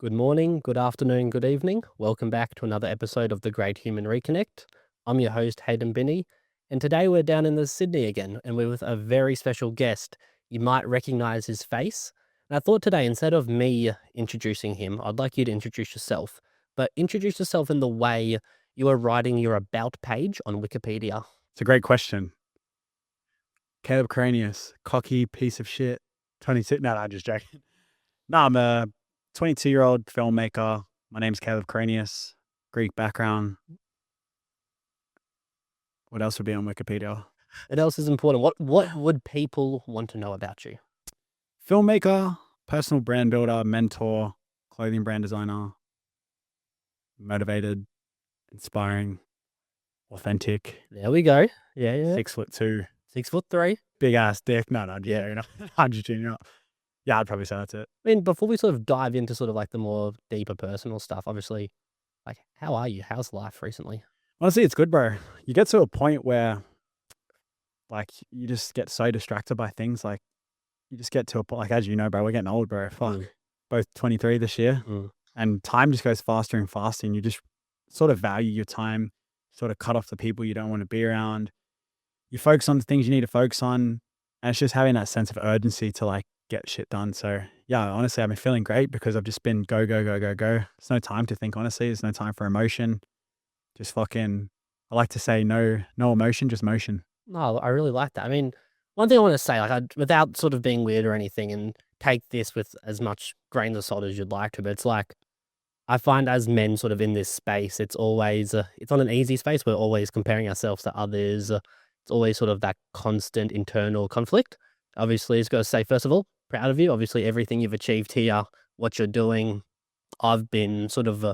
Good morning, good afternoon, good evening. Welcome back to another episode of the Great Human Reconnect. I'm your host, Hayden Binney, and today we're down in the Sydney again, and we're with a very special guest. You might recognize his face. And I thought today, instead of me introducing him, I'd like you to introduce yourself, but introduce yourself in the way you are writing your about page on Wikipedia. It's a great question. Caleb Coroneos, cocky piece of shit. 22. No, I'm just joking. No, I'm a 22-year-old filmmaker. My name's Caleb Coroneos, Greek background. What else would be on Wikipedia? What else is important? What would people want to know about you? Filmmaker, personal brand builder, mentor, clothing brand designer, motivated, inspiring, authentic. There we go. Yeah. 6'2", 6'3". big ass dick. No, yeah, you know, I'm just junior up. Yeah, I'd probably say that's it. I mean, before we sort of dive into sort of like the more deeper personal stuff, obviously, like, how are you? How's life recently? Honestly, it's good, bro. You get to a point where, like, you just get so distracted by things. Like, you just get to a point, like, as you know, bro, we're getting old, bro. Fuck. Both 23 this year. And time just goes faster and faster. And you just sort of value your time, sort of cut off the people you don't want to be around. You focus on the things you need to focus on. And it's just having that sense of urgency to, like, get shit done. So, yeah, honestly, I've been feeling great because I've just been go, go, go, go, go. There's no time to think, honestly. There's no time for emotion. Just fucking, I like to say no emotion, just motion. No, I really like that. I mean, one thing I want to say, like, without sort of being weird or anything, and take this with as much grain of salt as you'd like to, but it's like, I find as men sort of in this space, it's always, it's not an easy space. We're always comparing ourselves to others. It's always sort of that constant internal conflict. Obviously, it's got to say, first of all, proud of you. Obviously, everything you've achieved here, what you're doing. I've been sort of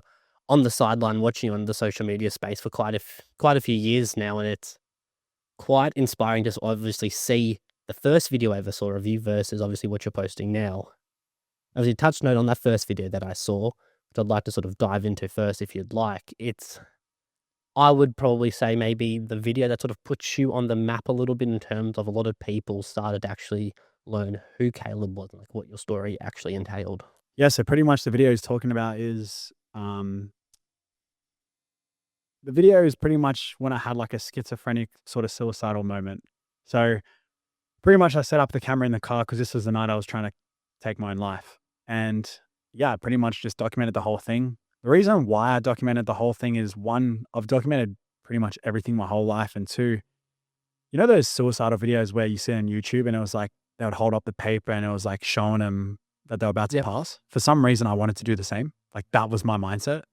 on the sideline watching you on the social media space for quite a few years now, and it's quite inspiring to obviously see the first video I ever saw of you versus obviously what you're posting now. Obviously, touch note on that first video that I saw, which I'd like to sort of dive into first if you'd like. I would probably say maybe the video that sort of puts you on the map a little bit in terms of a lot of people started to actually learn who Caleb was and like what your story actually entailed. Yeah, so pretty much the video he's talking about is, the video is pretty much when I had like a schizophrenic sort of suicidal moment. So pretty much I set up the camera in the car because this was the night I was trying to take my own life. And yeah, pretty much just documented the whole thing. The reason why I documented the whole thing is, one, I've documented pretty much everything my whole life. And two, you know those suicidal videos where you see on YouTube and it was like, they would hold up the paper and it was like showing them that they were about to pass. For some reason, I wanted to do the same. Like, that was my mindset.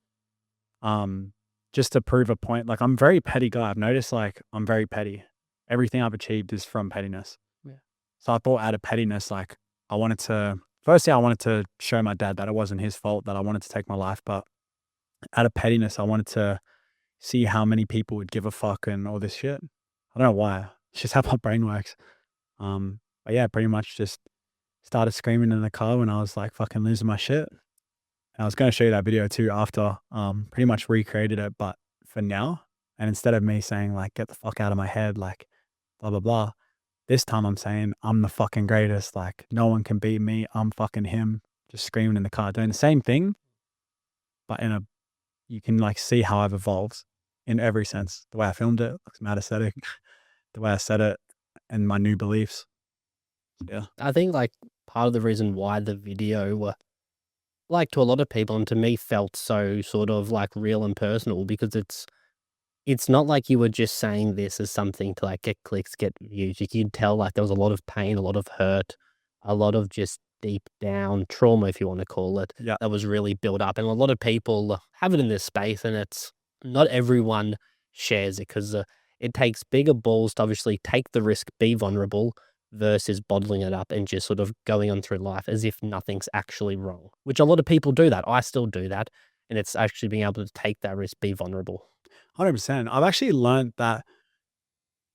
Just to prove a point. Like, I'm a very petty guy. I've noticed, like, I'm very petty. Everything I've achieved is from pettiness. Yeah. So I thought out of pettiness, like, I wanted to show my dad that it wasn't his fault that I wanted to take my life. But out of pettiness, I wanted to see how many people would give a fuck and all this shit. I don't know why. It's just how my brain works. But yeah, pretty much just started screaming in the car when I was like fucking losing my shit. And I was going to show you that video too after, pretty much recreated it, but for now. And instead of me saying like, get the fuck out of my head, like blah, blah, blah. This time I'm saying I'm the fucking greatest. Like, no one can beat me. I'm fucking him. Just screaming in the car, doing the same thing, but you can like see how I've evolved in every sense. The way I filmed it looks mad aesthetic. The way I said it and my new beliefs. Yeah. I think like part of the reason why the video, like to a lot of people and to me felt so sort of like real and personal, because it's not like you were just saying this as something to like get clicks, get views. You could tell like there was a lot of pain, a lot of hurt, a lot of just deep down trauma, if you want to call it, Yeah. that was really built up. And a lot of people have it in this space, and it's not everyone shares it because it takes bigger balls to obviously take the risk, be vulnerable, versus bottling it up and just sort of going on through life as if nothing's actually wrong, which a lot of people do that. I still do that. And it's actually being able to take that risk, be vulnerable. 100%. I've actually learned that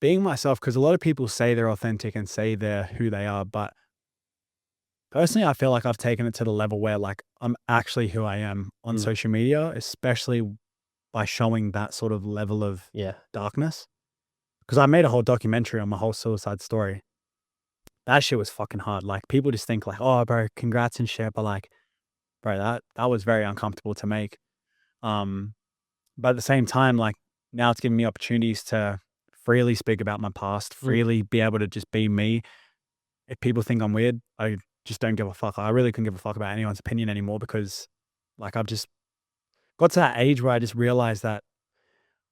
being myself, because a lot of people say they're authentic and say they're who they are, but personally, I feel like I've taken it to the level where like I'm actually who I am on social media, especially by showing that sort of level of darkness. Because I made a whole documentary on my whole suicide story. That shit was fucking hard. Like, people just think like, oh, bro, congrats and shit. But like, bro, that was very uncomfortable to make. Um, but at the same time, like now it's giving me opportunities to freely speak about my past, Mm. freely be able to just be me. If people think I'm weird, I just don't give a fuck. I really couldn't give a fuck about anyone's opinion anymore because like I've just got to that age where I just realized that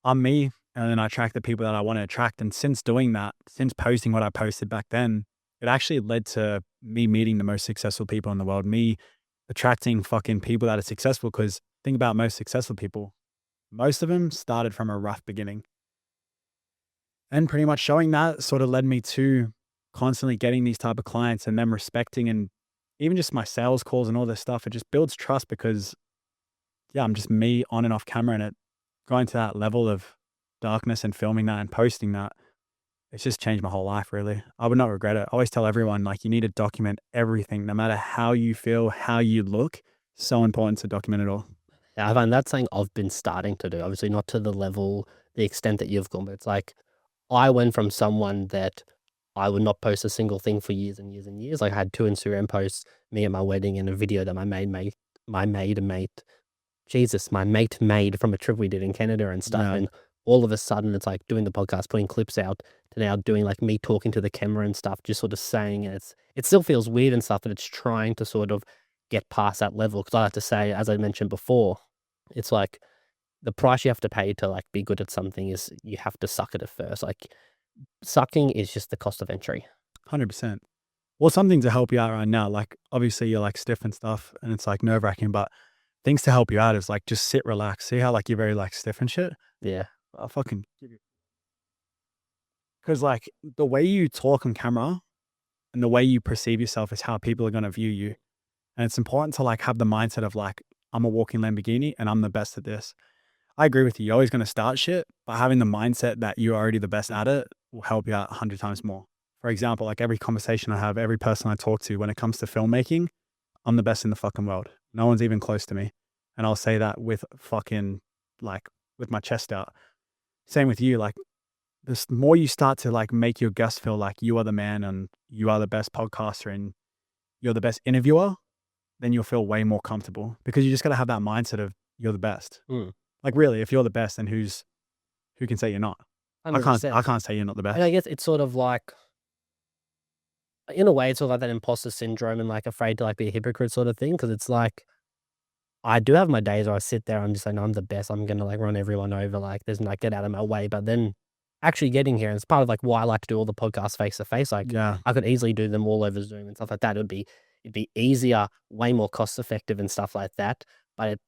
I'm me and then I attract the people that I want to attract. And since doing that, since posting what I posted back then, it actually led to me meeting the most successful people in the world, me attracting fucking people that are successful. Because think about most successful people, most of them started from a rough beginning. And pretty much showing that sort of led me to constantly getting these type of clients and them respecting and even just my sales calls and all this stuff. It just builds trust because yeah, I'm just me on and off camera and it going to that level of darkness and filming that and posting that. It's just changed my whole life, really. I would not regret it. I always tell everyone, like, you need to document everything, no matter how you feel, how you look. So important to document it all. Yeah, I find that's something I've been starting to do. Obviously, not to the level, the extent that you've gone, but it's like I went from someone that I would not post a single thing for years and years and years. Like I had 2 Instagram posts, me at my wedding, and a video that my maid mate Jesus, my mate made from a trip we did in Canada and stuff. Yeah, And all of a sudden, it's like doing the podcast, putting clips out to now doing like me talking to the camera and stuff, just sort of saying it. It still feels weird and stuff, but it's trying to sort of get past that level. Because I have to say, as I mentioned before, it's like the price you have to pay to like be good at something is you have to suck at it first. Like sucking is just the cost of entry. 100%. Well, something to help you out right now, like, obviously you're, like, stiff and stuff, and it's, like, nerve-wracking, but things to help you out is, like, just sit, relax. See how, like, you're very, like, stiff and shit? Yeah. I'll fucking give you, because like, the way you talk on camera and the way you perceive yourself is how people are gonna view you, and it's important to, like, have the mindset of, like, "I'm a walking Lamborghini, and I'm the best at this." I agree with you. You're always gonna start shit, but having the mindset that you're already the best at it will help you out 100 times more. For example, like every conversation I have, every person I talk to when it comes to filmmaking, I'm the best in the fucking world. No one's even close to me. And I'll say that with fucking like with my chest out. Same with you. Like the more you start to like make your guests feel like you are the man and you are the best podcaster and you're the best interviewer, then you'll feel way more comfortable because you just got to have that mindset of you're the best. Mm. Like really, if you're the best, then who can say you're not? I can't 100%. I can't say you're not the And best. I guess it's sort of like, in a way, it's sort of like that imposter syndrome and like afraid to like be a hypocrite sort of thing. Cause it's like, I do have my days where I sit there and just like, "No, I'm the best. I'm gonna like run everyone over. Like, there's like get out of my way." But then actually getting here, and it's part of like why I like to do all the podcasts face to face. Like, Yeah. I could easily do them all over Zoom and stuff like that. It'd be easier, way more cost effective and stuff like that. But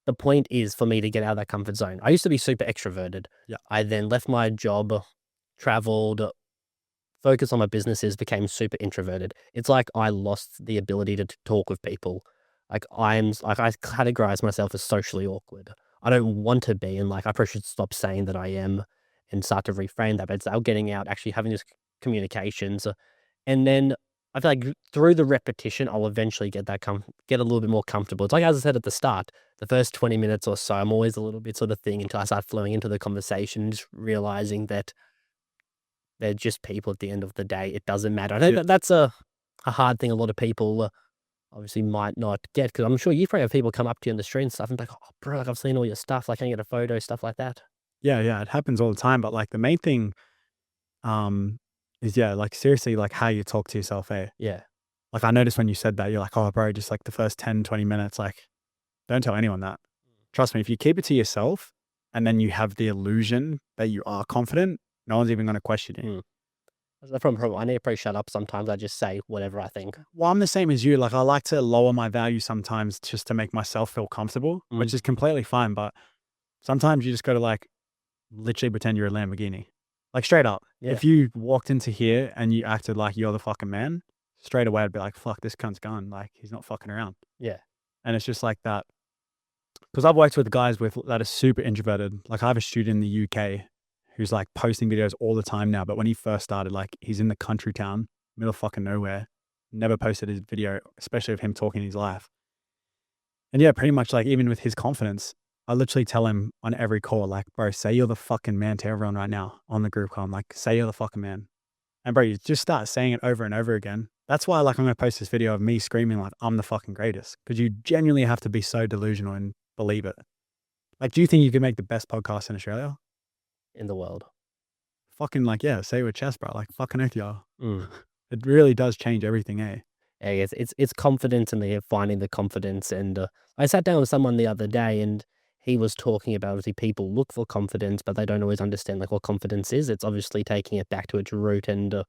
the point is for me to get out of that comfort zone. I used to be super extroverted. Yeah. I then left my job, traveled, focused on my businesses, became super introverted. It's like I lost the ability to talk with people. Like I categorize myself as socially awkward. I don't want to be, and like I probably should stop saying that I am, and start to reframe that. But it's about getting out, actually having this communications, and then I feel like through the repetition, I'll eventually get a little bit more comfortable. It's like as I said at the start, the first 20 minutes or so, I'm always a little bit sort of thing until I start flowing into the conversation, just realizing that they're just people at the end of the day. It doesn't matter. I know Yeah. that that's a hard thing a lot of people obviously might not get, because I'm sure you probably have people come up to you in the street and stuff and be like, "Oh, bro, like I've seen all your stuff. Like, can I get a photo?" Stuff like that. Yeah, yeah, it happens all the time, but, like, the main thing, um, is, yeah, like, seriously, like, how you talk to yourself, eh? Yeah. Like, I noticed when you said that, you're like, "Oh, bro, just, like, the first 10, 20 minutes, like, don't tell anyone that." Trust me, if you keep it to yourself and then you have the illusion that you are confident, no one's even gonna question you. Mm. That's the problem. I need to probably shut up sometimes. I just say whatever I think. Well, I'm the same as you, like, I like to lower my value sometimes just to make myself feel comfortable, Mm. which is completely fine, but sometimes you just gotta, like, literally pretend you're a Lamborghini. Like, straight up. Yeah. If you walked into here and you acted like you're the fucking man, straight away I'd be like, "Fuck, this cunt's gone." Like, he's not fucking around. Yeah. And it's just like that. Because I've worked with guys that are super introverted. Like, I have a student in the UK who's, like, posting videos all the time now, but when he first started, like, he's in the country town, middle of fucking nowhere, never posted his video, especially of him talking his life. And yeah, pretty much, like, even with his confidence, I literally tell him on every call, like, "Bro, say you're the fucking man to everyone right now on the group call. I'm like, say you're the fucking man." And bro, you just start saying it over and over again. That's why, like, I'm gonna post this video of me screaming like I'm the fucking greatest, because you genuinely have to be so delusional and believe it. Like, do you think you could make the best podcast in Australia? in the world. Fucking like, yeah, say it with chest, bro. Like, fucking oath, y'all. Mm. It really does change everything, eh? Yeah, it's confidence and the finding the confidence. And I sat down with someone the other day, and he was talking about obviously people look for confidence, but they don't always understand like what confidence is. It's obviously taking it back to its root, and a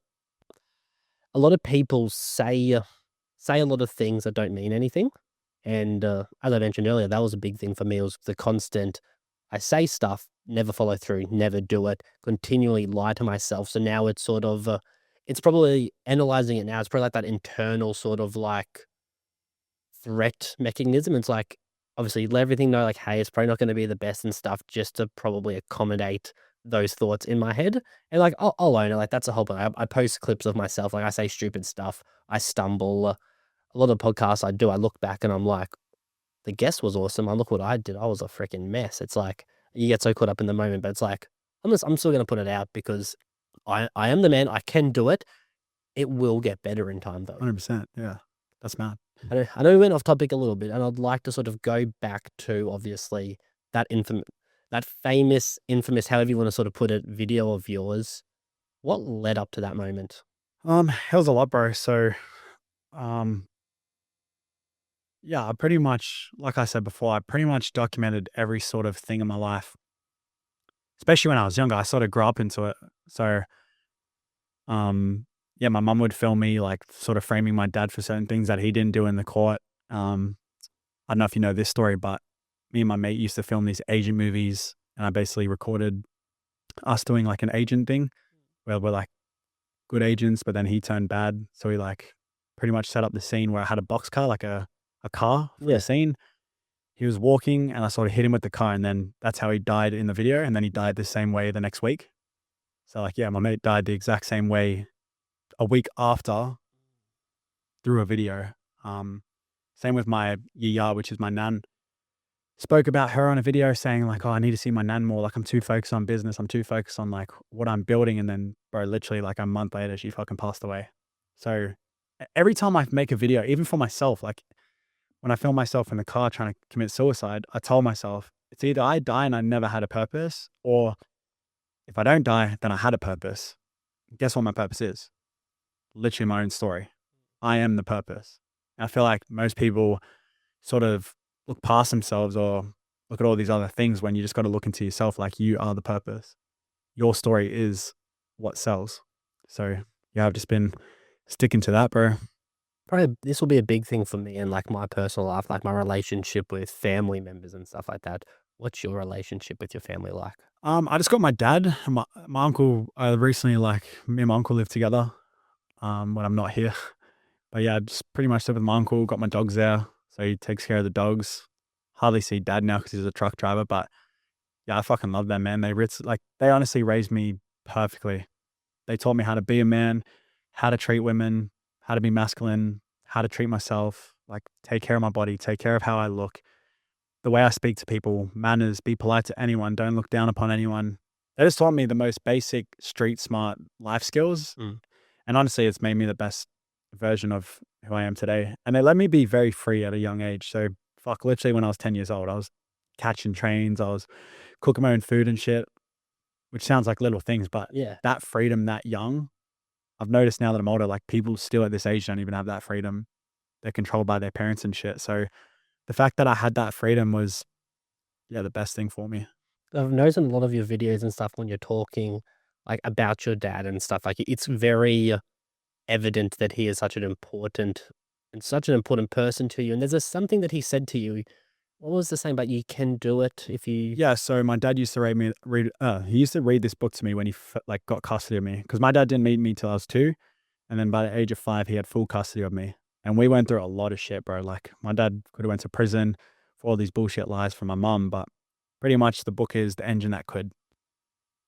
lot of people say a lot of things that don't mean anything. And as I mentioned earlier, that was a big thing for me. Was the constant. I say stuff, never follow through, never do it, continually lie to myself. So now it's sort of, it's probably analyzing it now. It's probably like that internal sort of like threat mechanism. It's like, obviously, let everything know, like, hey, it's probably not going to be the best and stuff, just to probably accommodate those thoughts in my head. And like, I'll own it. Like, that's a whole point. I post clips of myself. Like, I say stupid stuff. I stumble. A lot of podcasts I do, I look back and I'm like, the guest was awesome. I look what I did. I was a freaking mess. It's like you get so caught up in the moment, but it's like I'm still gonna put it out because I am the man. I can do it. It will get better in time though. 100%. Yeah. That's mad. I know we went off topic a little bit, and I'd like to sort of go back to obviously that famous, infamous, however you want to sort of put it, video of yours. What led up to that moment? It was a lot, bro. So, um, yeah, I pretty much, like I said before, I pretty much documented every sort of thing in my life, especially when I was younger. I sort of grew up into it. So, yeah, my mum would film me, like, sort of framing my dad for certain things that he didn't do in the court. I don't know if you know this story, but me and my mate used to film these agent movies, and I basically recorded us doing like an agent thing where we're like good agents, but then he turned bad. So we like pretty much set up the scene where I had a box car, like a car for Yeah. the scene. He was walking and I sort of hit him with the car, and then that's how he died in the video. And then he died the same way the next week. So like, yeah, my mate died the exact same way a week after through a video. Same with my yaya, which is my nan. Spoke about her on a video saying like, oh, I need to see my nan more. Like, I'm too focused on business. I'm too focused on like what I'm building. And then, bro, literally like a month later, she fucking passed away. So every time I make a video, even for myself, like when I film myself in the car trying to commit suicide, I told myself it's either I die and I never had a purpose, or if I don't die, then I had a purpose. Guess what my purpose is? Literally my own story. I am the purpose. And I feel like most people sort of look past themselves or look at all these other things when you just got to look into yourself. Like, you are the purpose. Your story is what sells. So yeah, I've just been sticking to that, bro. Probably this will be a big thing for me in like my personal life, like my relationship with family members and stuff like that. What's your relationship with your family like? I just got my dad and my uncle. I recently, like, me and my uncle live together when I'm not here. But yeah, I just pretty much live with my uncle, got my dogs there. So he takes care of the dogs. Hardly see dad now because he's a truck driver. But yeah, I fucking love them, man. They honestly raised me perfectly. They taught me how to be a man, how to treat women, how to be masculine, how to treat myself, like take care of my body, take care of how I look, the way I speak to people, manners, be polite to anyone, don't look down upon anyone. They just taught me the most basic street smart life skills. Mm. And honestly, it's made me the best version of who I am today. And they let me be very free at a young age. So fuck, literally when I was 10 years old, I was catching trains, I was cooking my own food and shit, which sounds like little things, but Yeah. that freedom that young, I've noticed now that I'm older, like people still at this age don't even have that freedom. They're controlled by their parents and shit. So the fact that I had that freedom was, yeah, the best thing for me. I've noticed in a lot of your videos and stuff when you're talking like about your dad and stuff, like it's very evident that he is such an important person to you. And there's something that he said to you. What was the saying about you can do it if you? Yeah, so my dad used to he used to read this book to me when he like got custody of me, because my dad didn't meet me till I was 2, and then by the age of 5 he had full custody of me. And we went through a lot of shit, bro. Like, my dad could have went to prison for all these bullshit lies from my mum, but pretty much the book is The Engine That Could.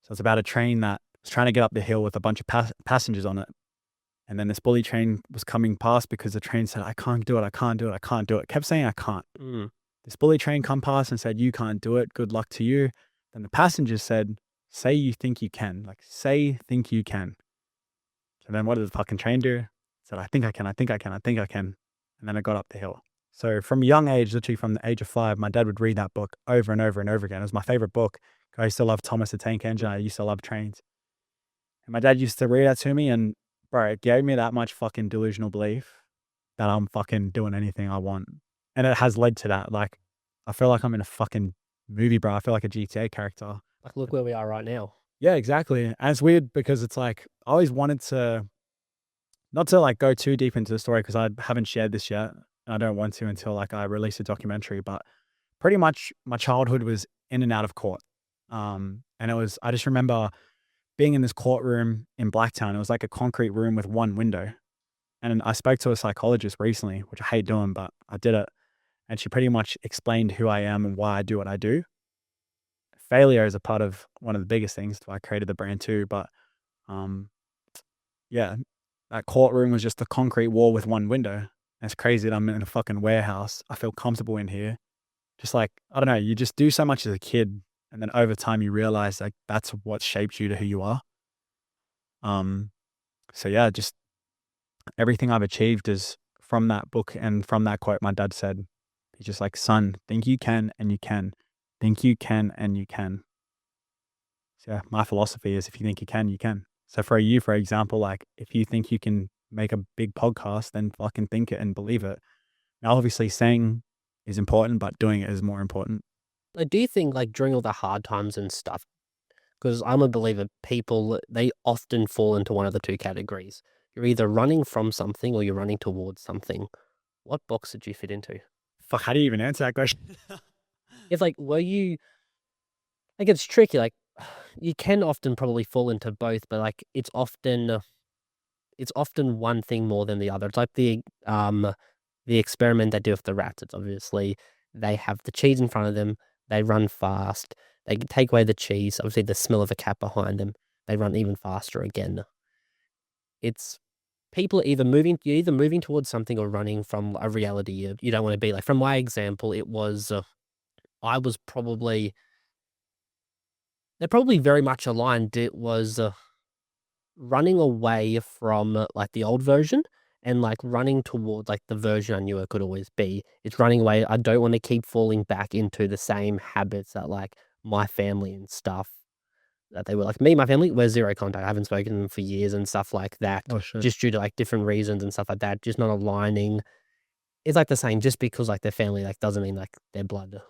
So it's about a train that was trying to get up the hill with a bunch of passengers on it. And then this bully train was coming past because the train said, I can't do it, I can't do it, I can't do it. It kept saying I can't. Mm. This bully train come past and said, you can't do it, good luck to you. Then the passengers said, say you think you can. Like, say think you can. So then what did the fucking train do? said, I think I can, I think I can, I think I can. And then I got up the hill. So from a young age, literally from the age of 5, my dad would read that book over and over and over again. It was my favorite book. I used to love Thomas the Tank Engine. I used to love trains. And my dad used to read that to me, and bro, it gave me that much fucking delusional belief that I'm fucking doing anything I want. And it has led to that. Like, I feel like I'm in a fucking movie, bro. I feel like a GTA character. Like, look where we are right now. Yeah, exactly. And it's weird because it's like, I always wanted to, not to like go too deep into the story because I haven't shared this yet. And I don't want to until like I release a documentary, but pretty much my childhood was in and out of court. And it was, I just remember being in this courtroom in Blacktown. It was like a concrete room with one window. And I spoke to a psychologist recently, which I hate doing, but I did it. And she pretty much explained who I am and why I do what I do. Failure is a part of one of the biggest things. I created the brand too. But yeah, that courtroom was just a concrete wall with one window. And it's crazy that I'm in a fucking warehouse. I feel comfortable in here. Just like, I don't know, you just do so much as a kid. And then over time you realize like that's what shaped you to who you are. So yeah, just everything I've achieved is from that book and from that quote my dad said. He's just like, son, think you can and you can. Think you can and you can. So yeah, my philosophy is if you think you can, you can. So for you, for example, like if you think you can make a big podcast, then fucking think it and believe it. Now, obviously saying is important, but doing it is more important. I do think, like, during all the hard times and stuff, because I'm a believer, people, they often fall into one of the two categories. You're either running from something or you're running towards something. What box did you fit into? Fuck, how do you even answer that question? It's like, were you, like, it's tricky. Like, you can often probably fall into both, but like, it's often one thing more than the other. It's like the experiment they do with the rats. It's obviously they have the cheese in front of them, they run fast, they take away the cheese, obviously the smell of a cat behind them, they run even faster again. It's people you're either moving towards something or running from a reality you don't want to be. Like, from my example, it was I was probably they're probably very much aligned. It was running away from, like, the old version and, like, running towards, like, the version I knew I could always be. It's running away. I don't wanna keep falling back into the same habits that, like, my family and stuff that they were like. Me and my family, we're 0 contact. I haven't spoken to them for years and stuff like that, Oh shit. just due to, like, different reasons and stuff like that, just not aligning. It's, like, the same, just because, like, they're family, like, doesn't mean, like, their blood.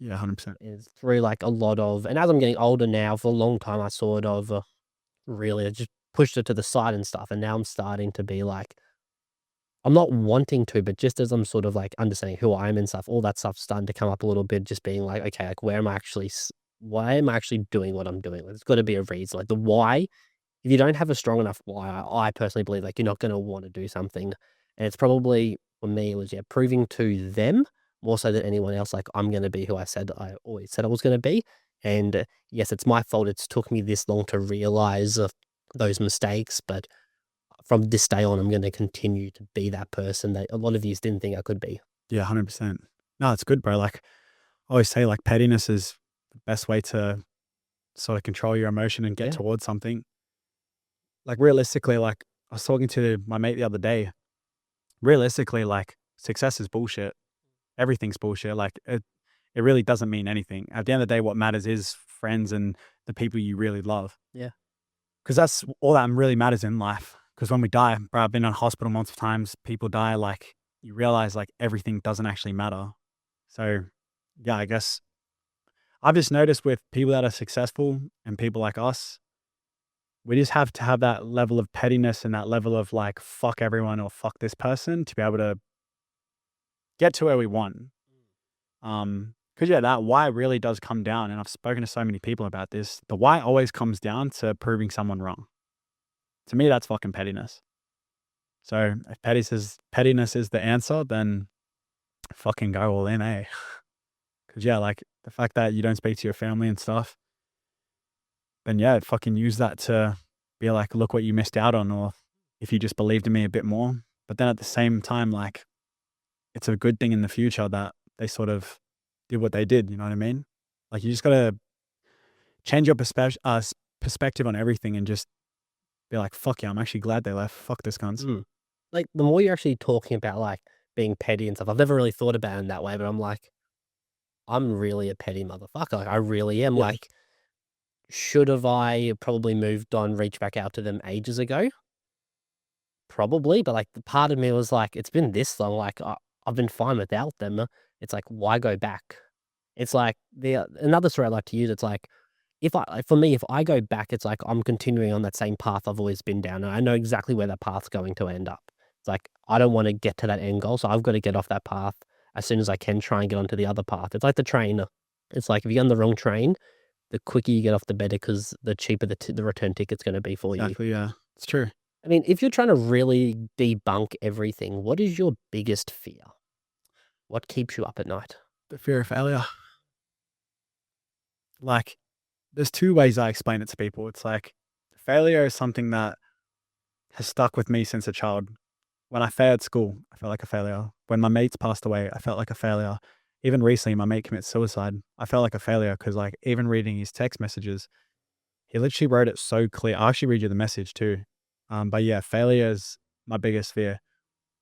Yeah, 100%. Is through, like, a lot of, and as I'm getting older now, for a long time, I sort of, really I just pushed it to the side and stuff, and now I'm starting to be like, I'm not wanting to, but just as I'm sort of, like, understanding who I am and stuff, all that stuff's starting to come up a little bit, just being like, "Okay, like, why am I actually doing what I'm doing?" Like, there's gotta be a reason, like, the why, if you don't have a strong enough why, I personally believe, like, you're not gonna wanna do something, and it's probably, for me, it was, yeah, proving to them, more so than anyone else, like, I'm gonna be who I always said I was gonna be, and, yes, it's my fault it's took me this long to realize, those mistakes, but from this day on, I'm gonna continue to be that person that a lot of yous didn't think I could be. Yeah, 100%. No, it's good, bro. Like I always say, like pettiness is the best way to sort of control your emotion and get Yeah. towards something. Like realistically, like I was talking to my mate the other day. Realistically, like success is bullshit. Everything's bullshit. Like it really doesn't mean anything. At the end of the day, what matters is friends and the people you really love. Yeah. Because that's all that really matters in life. Because when we die, bro, I've been in hospital multiple times. People die. Like you realize, like everything doesn't actually matter. So, yeah, I guess I've just noticed with people that are successful and people like us, we just have to have that level of pettiness and that level of like fuck everyone or fuck this person to be able to get to where we want. Because yeah, that why really does come down, and I've spoken to so many people about this. The why always comes down to proving someone wrong. To me, that's fucking pettiness. So if pettiness is the answer, then fucking go all in, eh? Because yeah, like the fact that you don't speak to your family and stuff, then yeah, fucking use that to be like, look what you missed out on, or if you just believed in me a bit more. But then at the same time, like it's a good thing in the future that they sort of did what they did. You know what I mean? Like you just gotta change your perspective on everything and just be like, fuck yeah, I'm actually glad they left. Fuck this cunts. Mm. like, the more you're actually talking about, like, being petty and stuff, I've never really thought about it in that way, but I'm like, I'm really a petty motherfucker, like, I really am, Yeah. like, should have I probably moved on, reached back out to them ages ago? Probably, but, like, the part of me was like, "It's been this long, like, I've been fine without them." It's like, "Why go back?" It's like another story I like to use, it's like, if I like, for me, if I go back, it's like I'm continuing on that same path I've always been down, and I know exactly where that path's going to end up. It's like, I don't wanna get to that end goal, so I've gotta get off that path as soon as I can, try and get onto the other path. It's like the train. It's like, if you get on the wrong train, the quicker you get off, the better, because the cheaper the return ticket's gonna be for you. Exactly, yeah. It's true. I mean, if you're trying to really debunk everything, what is your biggest fear? What keeps you up at night? The fear of failure. Like, there's 2 ways I explain it to people. It's like, failure is something that has stuck with me since a child. When I failed school, I felt like a failure. When my mates passed away, I felt like a failure. Even recently, my mate commits suicide. I felt like a failure because, like, even reading his text messages, he literally wrote it so clear. I'll actually read you the message too. But yeah, failure is my biggest fear.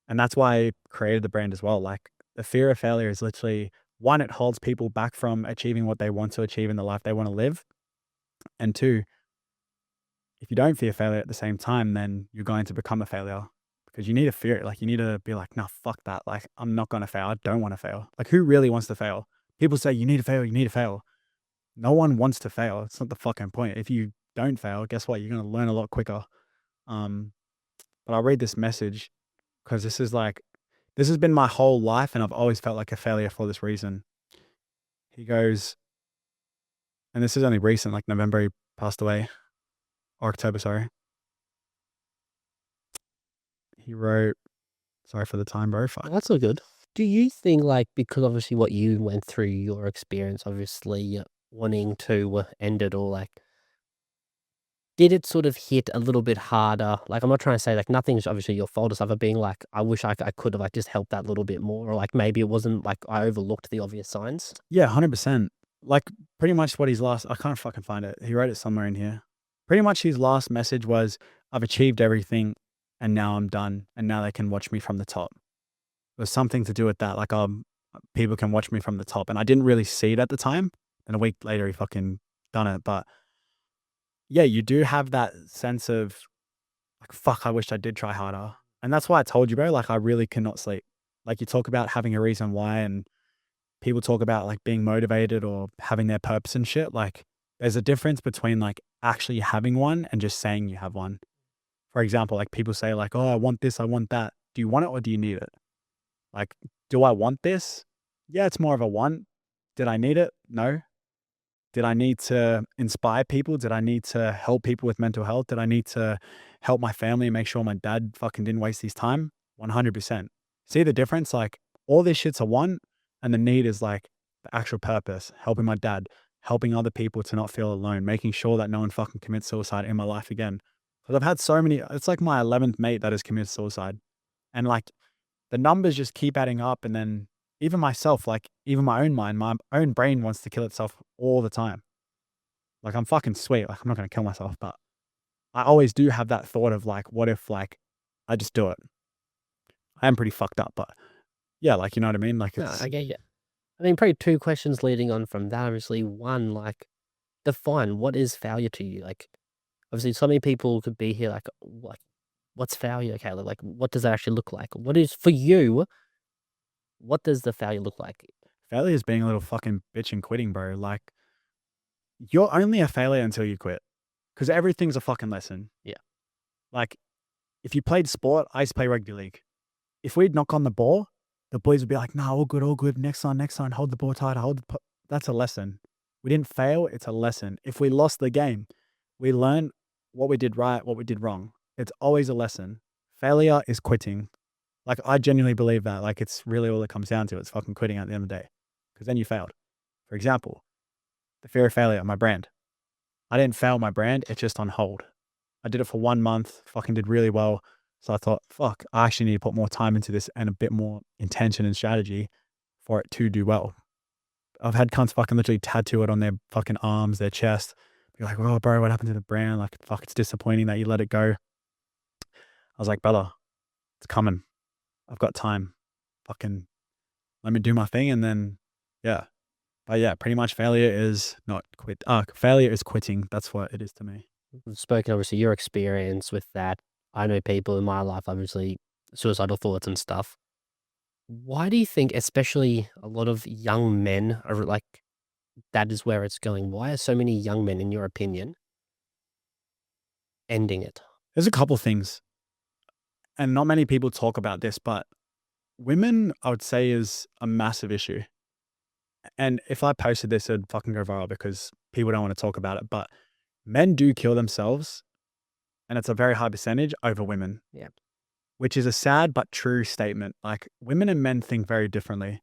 And that's why I created the brand as well. Like, the fear of failure is literally one, it holds people back from achieving what they want to achieve in the life they want to live. And two, if you don't fear failure at the same time, then you're going to become a failure because you need to fear it. Like, you need to be like, no, fuck that. Like, I'm not going to fail. I don't want to fail. Like, who really wants to fail? People say, you need to fail. You need to fail. No one wants to fail. It's not the fucking point. If you don't fail, guess what? You're going to learn a lot quicker. Um, but I'll read this message because this has been my whole life and I've always felt like a failure for this reason. He goes, and this is only recent, like November, he passed away, or October, sorry. He wrote, sorry for the time, bro. Fuck. That's all good. Do you think, like, because obviously what you went through, your experience, obviously wanting to end it all, like, did it sort of hit a little bit harder? Like, I'm not trying to say, like, nothing's obviously your fault or stuff, but being like, I wish I could have, like, just helped that little bit more, or like maybe it wasn't like I overlooked the obvious signs. Yeah, 100%. Like, pretty much what his last, I can't fucking find it. He wrote it somewhere in here. Pretty much his last message was, I've achieved everything and now I'm done. And now they can watch me from the top. It was something to do with that. Like, people can watch me from the top. And I didn't really see it at the time. And a week later, he fucking done it. But yeah, you do have that sense of like, fuck, I wish I did try harder. And that's why I told you, bro, like, I really cannot sleep. Like, you talk about having a reason why, and people talk about like being motivated or having their purpose and shit. Like, there's a difference between like actually having one and just saying you have one. For example, like, people say like, oh, I want this, I want that. Do you want it or do you need it? Like, do I want this? Yeah, it's more of a want. Did I need it? No. Did I need to inspire people? Did I need to help people with mental health? Did I need to help my family and make sure my dad fucking didn't waste his time? 100%. See the difference? Like, all this shit's a want, and the need is like the actual purpose, helping my dad, helping other people to not feel alone, making sure that no one fucking commits suicide in my life again. Because I've had so many, it's like my 11th mate that has committed suicide. And like, the numbers just keep adding up. And then even myself, like, even my own mind, my own brain wants to kill itself all the time. Like, I'm fucking sweet. Like, I'm not going to kill myself, but I always do have that thought of like, what if like I just do it? I am pretty fucked up, but yeah, like, you know what I mean? Like, No, it's, I get you. I mean, probably two questions leading on from that. Obviously, one, like, define what is failure to you. Like, obviously, so many people could be here, like, what's failure, Caleb? Like, what does that actually look like? What is for you? What does the failure look like? failure is being a little fucking bitch and quitting, bro. Like, you're only a failure until you quit because everything's a fucking lesson. Yeah. Like, if you played sport, I used to play rugby league. If we'd knock on the ball, the boys would be like, "No, all good. Next on, hold the ball tight, That's a lesson. We didn't fail. It's a lesson. If we lost the game, we learn what we did right, what we did wrong. It's always a lesson. Failure is quitting. Like, I genuinely believe that. Like, it's really all it comes down to. It's fucking quitting at the end of the day, because then you failed. For example, the fear of failure, my brand. I didn't fail my brand. It's just on hold. I did it for 1 month, fucking did really well. So I thought, fuck, I actually need to put more time into this and a bit more intention and strategy for it to do well. I've had cunts fucking literally tattoo it on their fucking arms, their chest. Be like, oh, bro, what happened to the brand? Like, fuck, it's disappointing that you let it go. I was like, brother, It's coming. I've got time. Fucking let me do my thing and then yeah. But yeah, pretty much failure is not quit. Failure is quitting. That's what it is to me. We've spoken obviously your experience with that. I know people in my life, obviously, suicidal thoughts and stuff. Why do you think, especially a lot of young men, are like that is where it's going? Why are so many young men, in your opinion, ending it? There's a couple things, and not many people talk about this, but women, I would say, is a massive issue. And if I posted this, it'd fucking go viral because people don't want to talk about it. But men do kill themselves, and it's a very high percentage over women, Yeah. which is a sad but true statement. Like women and men think very differently.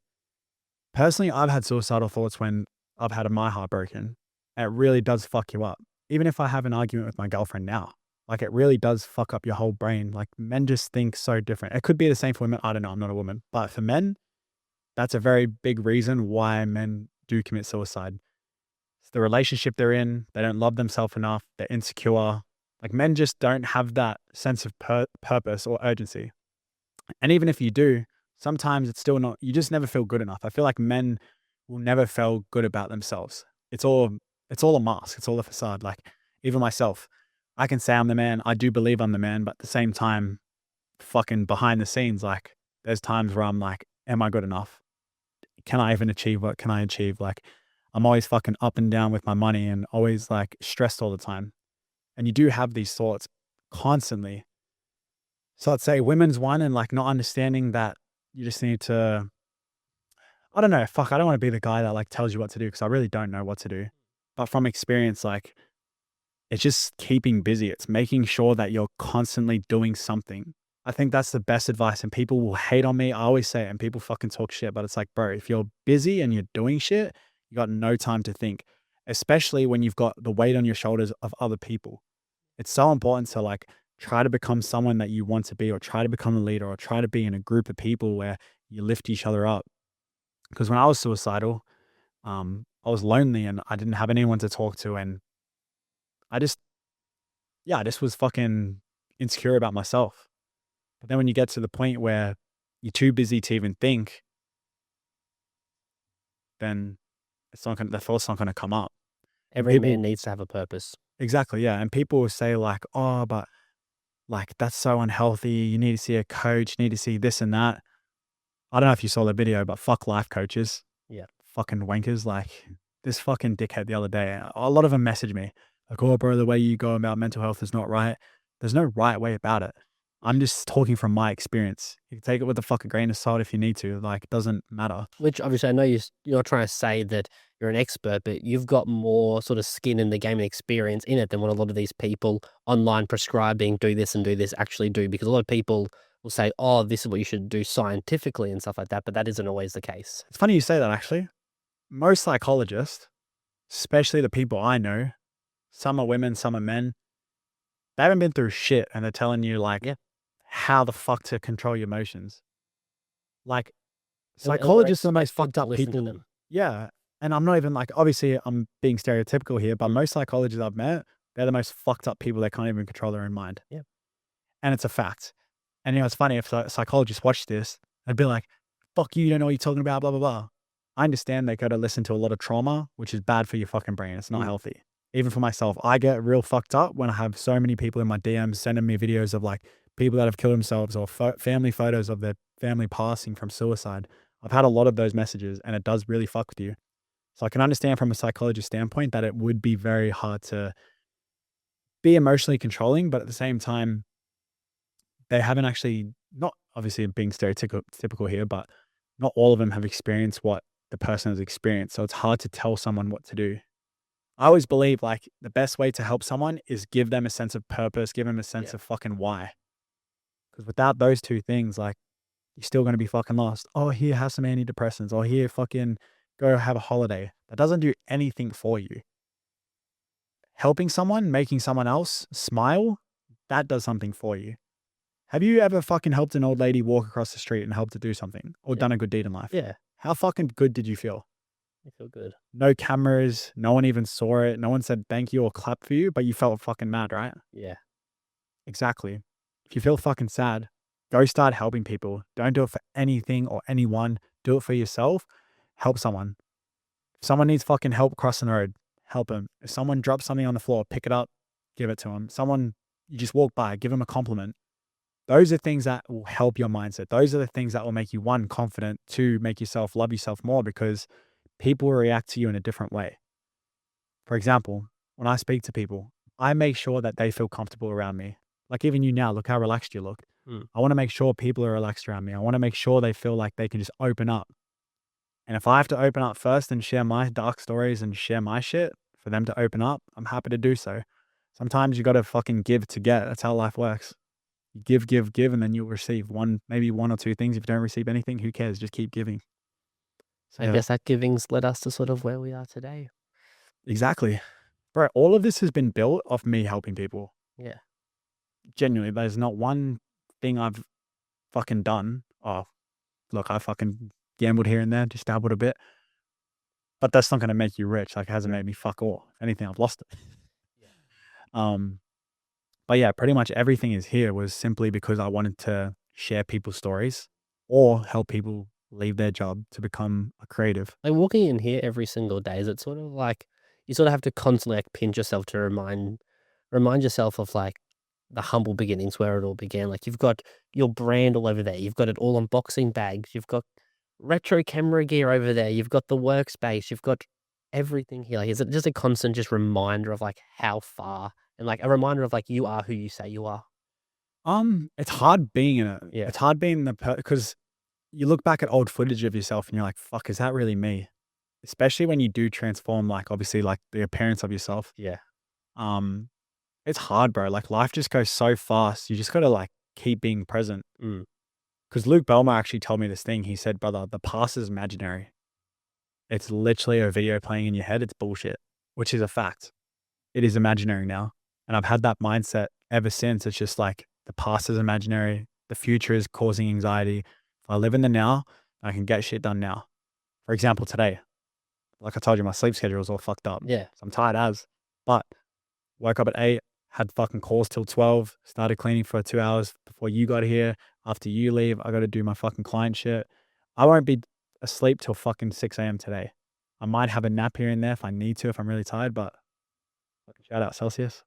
Personally, I've had suicidal thoughts when I've had my heart broken. And it really does fuck you up. Even if I have an argument with my girlfriend now, like it really does fuck up your whole brain. Like men just think so different. It could be the same for women. I don't know. I'm not a woman. But for men, that's a very big reason why men do commit suicide. It's the relationship they're in. They don't love themselves enough. They're insecure. Like men just don't have that sense of purpose or urgency. And even if you do, sometimes it's still not, you just never feel good enough. I feel like men will never feel good about themselves. It's all a mask. It's all a facade. Like even myself, I can say I'm the man. I do believe I'm the man, but at the same time, fucking behind the scenes, like there's times where I'm like, am I good enough? Can I even achieve what can I achieve? Like I'm always fucking up and down with my money and always like stressed all the time. And you do have these thoughts constantly. So I'd say women's one and like not understanding that you just need to, I don't know, fuck, I don't want to be the guy that like tells you what to do because I really don't know what to do. But from experience, like it's just keeping busy. It's making sure that you're constantly doing something. I think that's the best advice. And people will hate on me. I always say it and people fucking talk shit, but it's like, bro, if you're busy and you're doing shit, you got no time to think, especially when you've got the weight on your shoulders of other people. It's so important to like try to become someone that you want to be, or try to become a leader, or try to be in a group of people where you lift each other up. Because when I was suicidal, I was lonely and I didn't have anyone to talk to. And I just, yeah, I just was fucking insecure about myself. But then when you get to the point where you're too busy to even think, then it's not gonna, the thought's not going to come up. And Every people, man needs to have a purpose. exactly, yeah. And people will say like, oh, but like that's so unhealthy. You need to see a coach, you need to see this and that. I don't know if you saw the video, but fuck life coaches. Yeah. Fucking wankers. Like this fucking dickhead the other day, a lot of them messaged me like, oh, bro, the way you go about mental health is not right. There's no right way about it. I'm just talking from my experience. You can take it with a fucking grain of salt if you need to. Like, it doesn't matter. Which obviously I know you're not trying to say that you're an expert, but you've got more sort of skin in the game and experience in it than what a lot of these people online prescribing do this and do this actually do. Because a lot of people will say, oh, this is what you should do scientifically and stuff like that, but that isn't always the case. It's funny you say that, actually. Most psychologists, especially the people I know, some are women, some are men, they haven't been through shit and they're telling you, like, Yeah. how the fuck to control your emotions. Like, And we're psychologists are the most expected fucked to up listen to people. them. Yeah. And I'm not even like, obviously, I'm being stereotypical here, but most psychologists I've met, they're the most fucked up people that can't even control their own mind. Yeah. And it's a fact. And you know, it's funny if psychologists watch this, they'd be like, fuck you don't know what you're talking about, blah, blah, blah. I understand they got to listen to a lot of trauma, which is bad for your fucking brain. It's not Mm. healthy. Even for myself, I get real fucked up when I have so many people in my DMs sending me videos of like people that have killed themselves or family photos of their family passing from suicide. I've had a lot of those messages and it does really fuck with you. So I can understand from a psychologist standpoint that it would be very hard to be emotionally controlling, but at the same time, they haven't actually, not obviously being stereotypical here, but not all of them have experienced what the person has experienced. So it's hard to tell someone what to do. I always believe like the best way to help someone is give them a sense of purpose, give them a sense Yeah. of fucking why. Because without those two things, like you're still going to be fucking lost. Oh, here, have some antidepressants. Or here, fucking go have a holiday. That doesn't do anything for you. Helping someone, making someone else smile, that does something for you. Have you ever fucking helped an old lady walk across the street and helped her do something or Yeah. done a good deed in life? Yeah. How fucking good did you feel? I feel good. No cameras, no one even saw it, no one said thank you or clap for you, but you felt fucking mad, right? Yeah. Exactly. If you feel fucking sad, Go start helping people. Don't do it for anything or anyone. Do it for yourself. Help someone. If someone needs fucking help crossing the road, help them. If someone drops something on the floor, pick it up, give it to them. Someone you just walk by, give them a compliment. Those are things that will help your mindset. Those are the things that will make you, one, confident, two, make yourself love yourself more because people will react to you in a different way. For example, when I speak to people, I make sure that they feel comfortable around me. Like even you now, look how relaxed you look. Mm. I want to make sure people are relaxed around me. I want to make sure they feel like they can just open up. And if I have to open up first and share my dark stories and share my shit for them to open up, I'm happy to do so. Sometimes you got to fucking give to get. That's how life works. You give, give, give, and then you'll receive maybe one or two things. If you don't receive anything, who cares? Just keep giving. So I yeah, guess that giving's led us to sort of where we are today. exactly. Bro, all of this has been built off me helping people. Yeah. Genuinely, there's not one thing I've fucking done. Oh, look, I fucking gambled here and there, just dabbled a bit. But that's not gonna make you rich. Like, it hasn't made me fuck all. If anything, I've lost it. Yeah. Um, but yeah, pretty much everything is here was simply because I wanted to share people's stories or help people leave their job to become a creative. Like walking in here every single day, is it sort of like you sort of have to constantly like pinch yourself to remind yourself of like the humble beginnings where it all began. Like you've got your brand all over there. You've got it all on boxing bags. You've got retro camera gear over there. You've got the workspace. You've got everything here. Like, is it just a constant just reminder of like how far and like a reminder of like you are who you say you are? It's hard being in it. Yeah. It's hard being because you look back at old footage of yourself and you're like, fuck, is that really me? Especially when you do transform, like obviously like the appearance of yourself. Yeah. Um, it's hard, bro. Like life just goes so fast. You just gotta like keep being present. Mm. Because Luke Belmar actually told me this thing. He said, brother, the past is imaginary. It's literally a video playing in your head. It's bullshit, which is a fact. It is imaginary now. And I've had that mindset ever since. It's just like the past is imaginary. The future is causing anxiety. If I live in the now, I can get shit done now. For example, today, like I told you, my sleep schedule is all fucked up. Yeah. So I'm tired as, but woke up at 8, had fucking calls till 12, started cleaning for 2 hours before you got here. After you leave, I got to do my fucking client shit. I won't be asleep till fucking 6 a.m. today. I might have a nap here and there if I need to, if I'm really tired, but fucking shout out Celsius.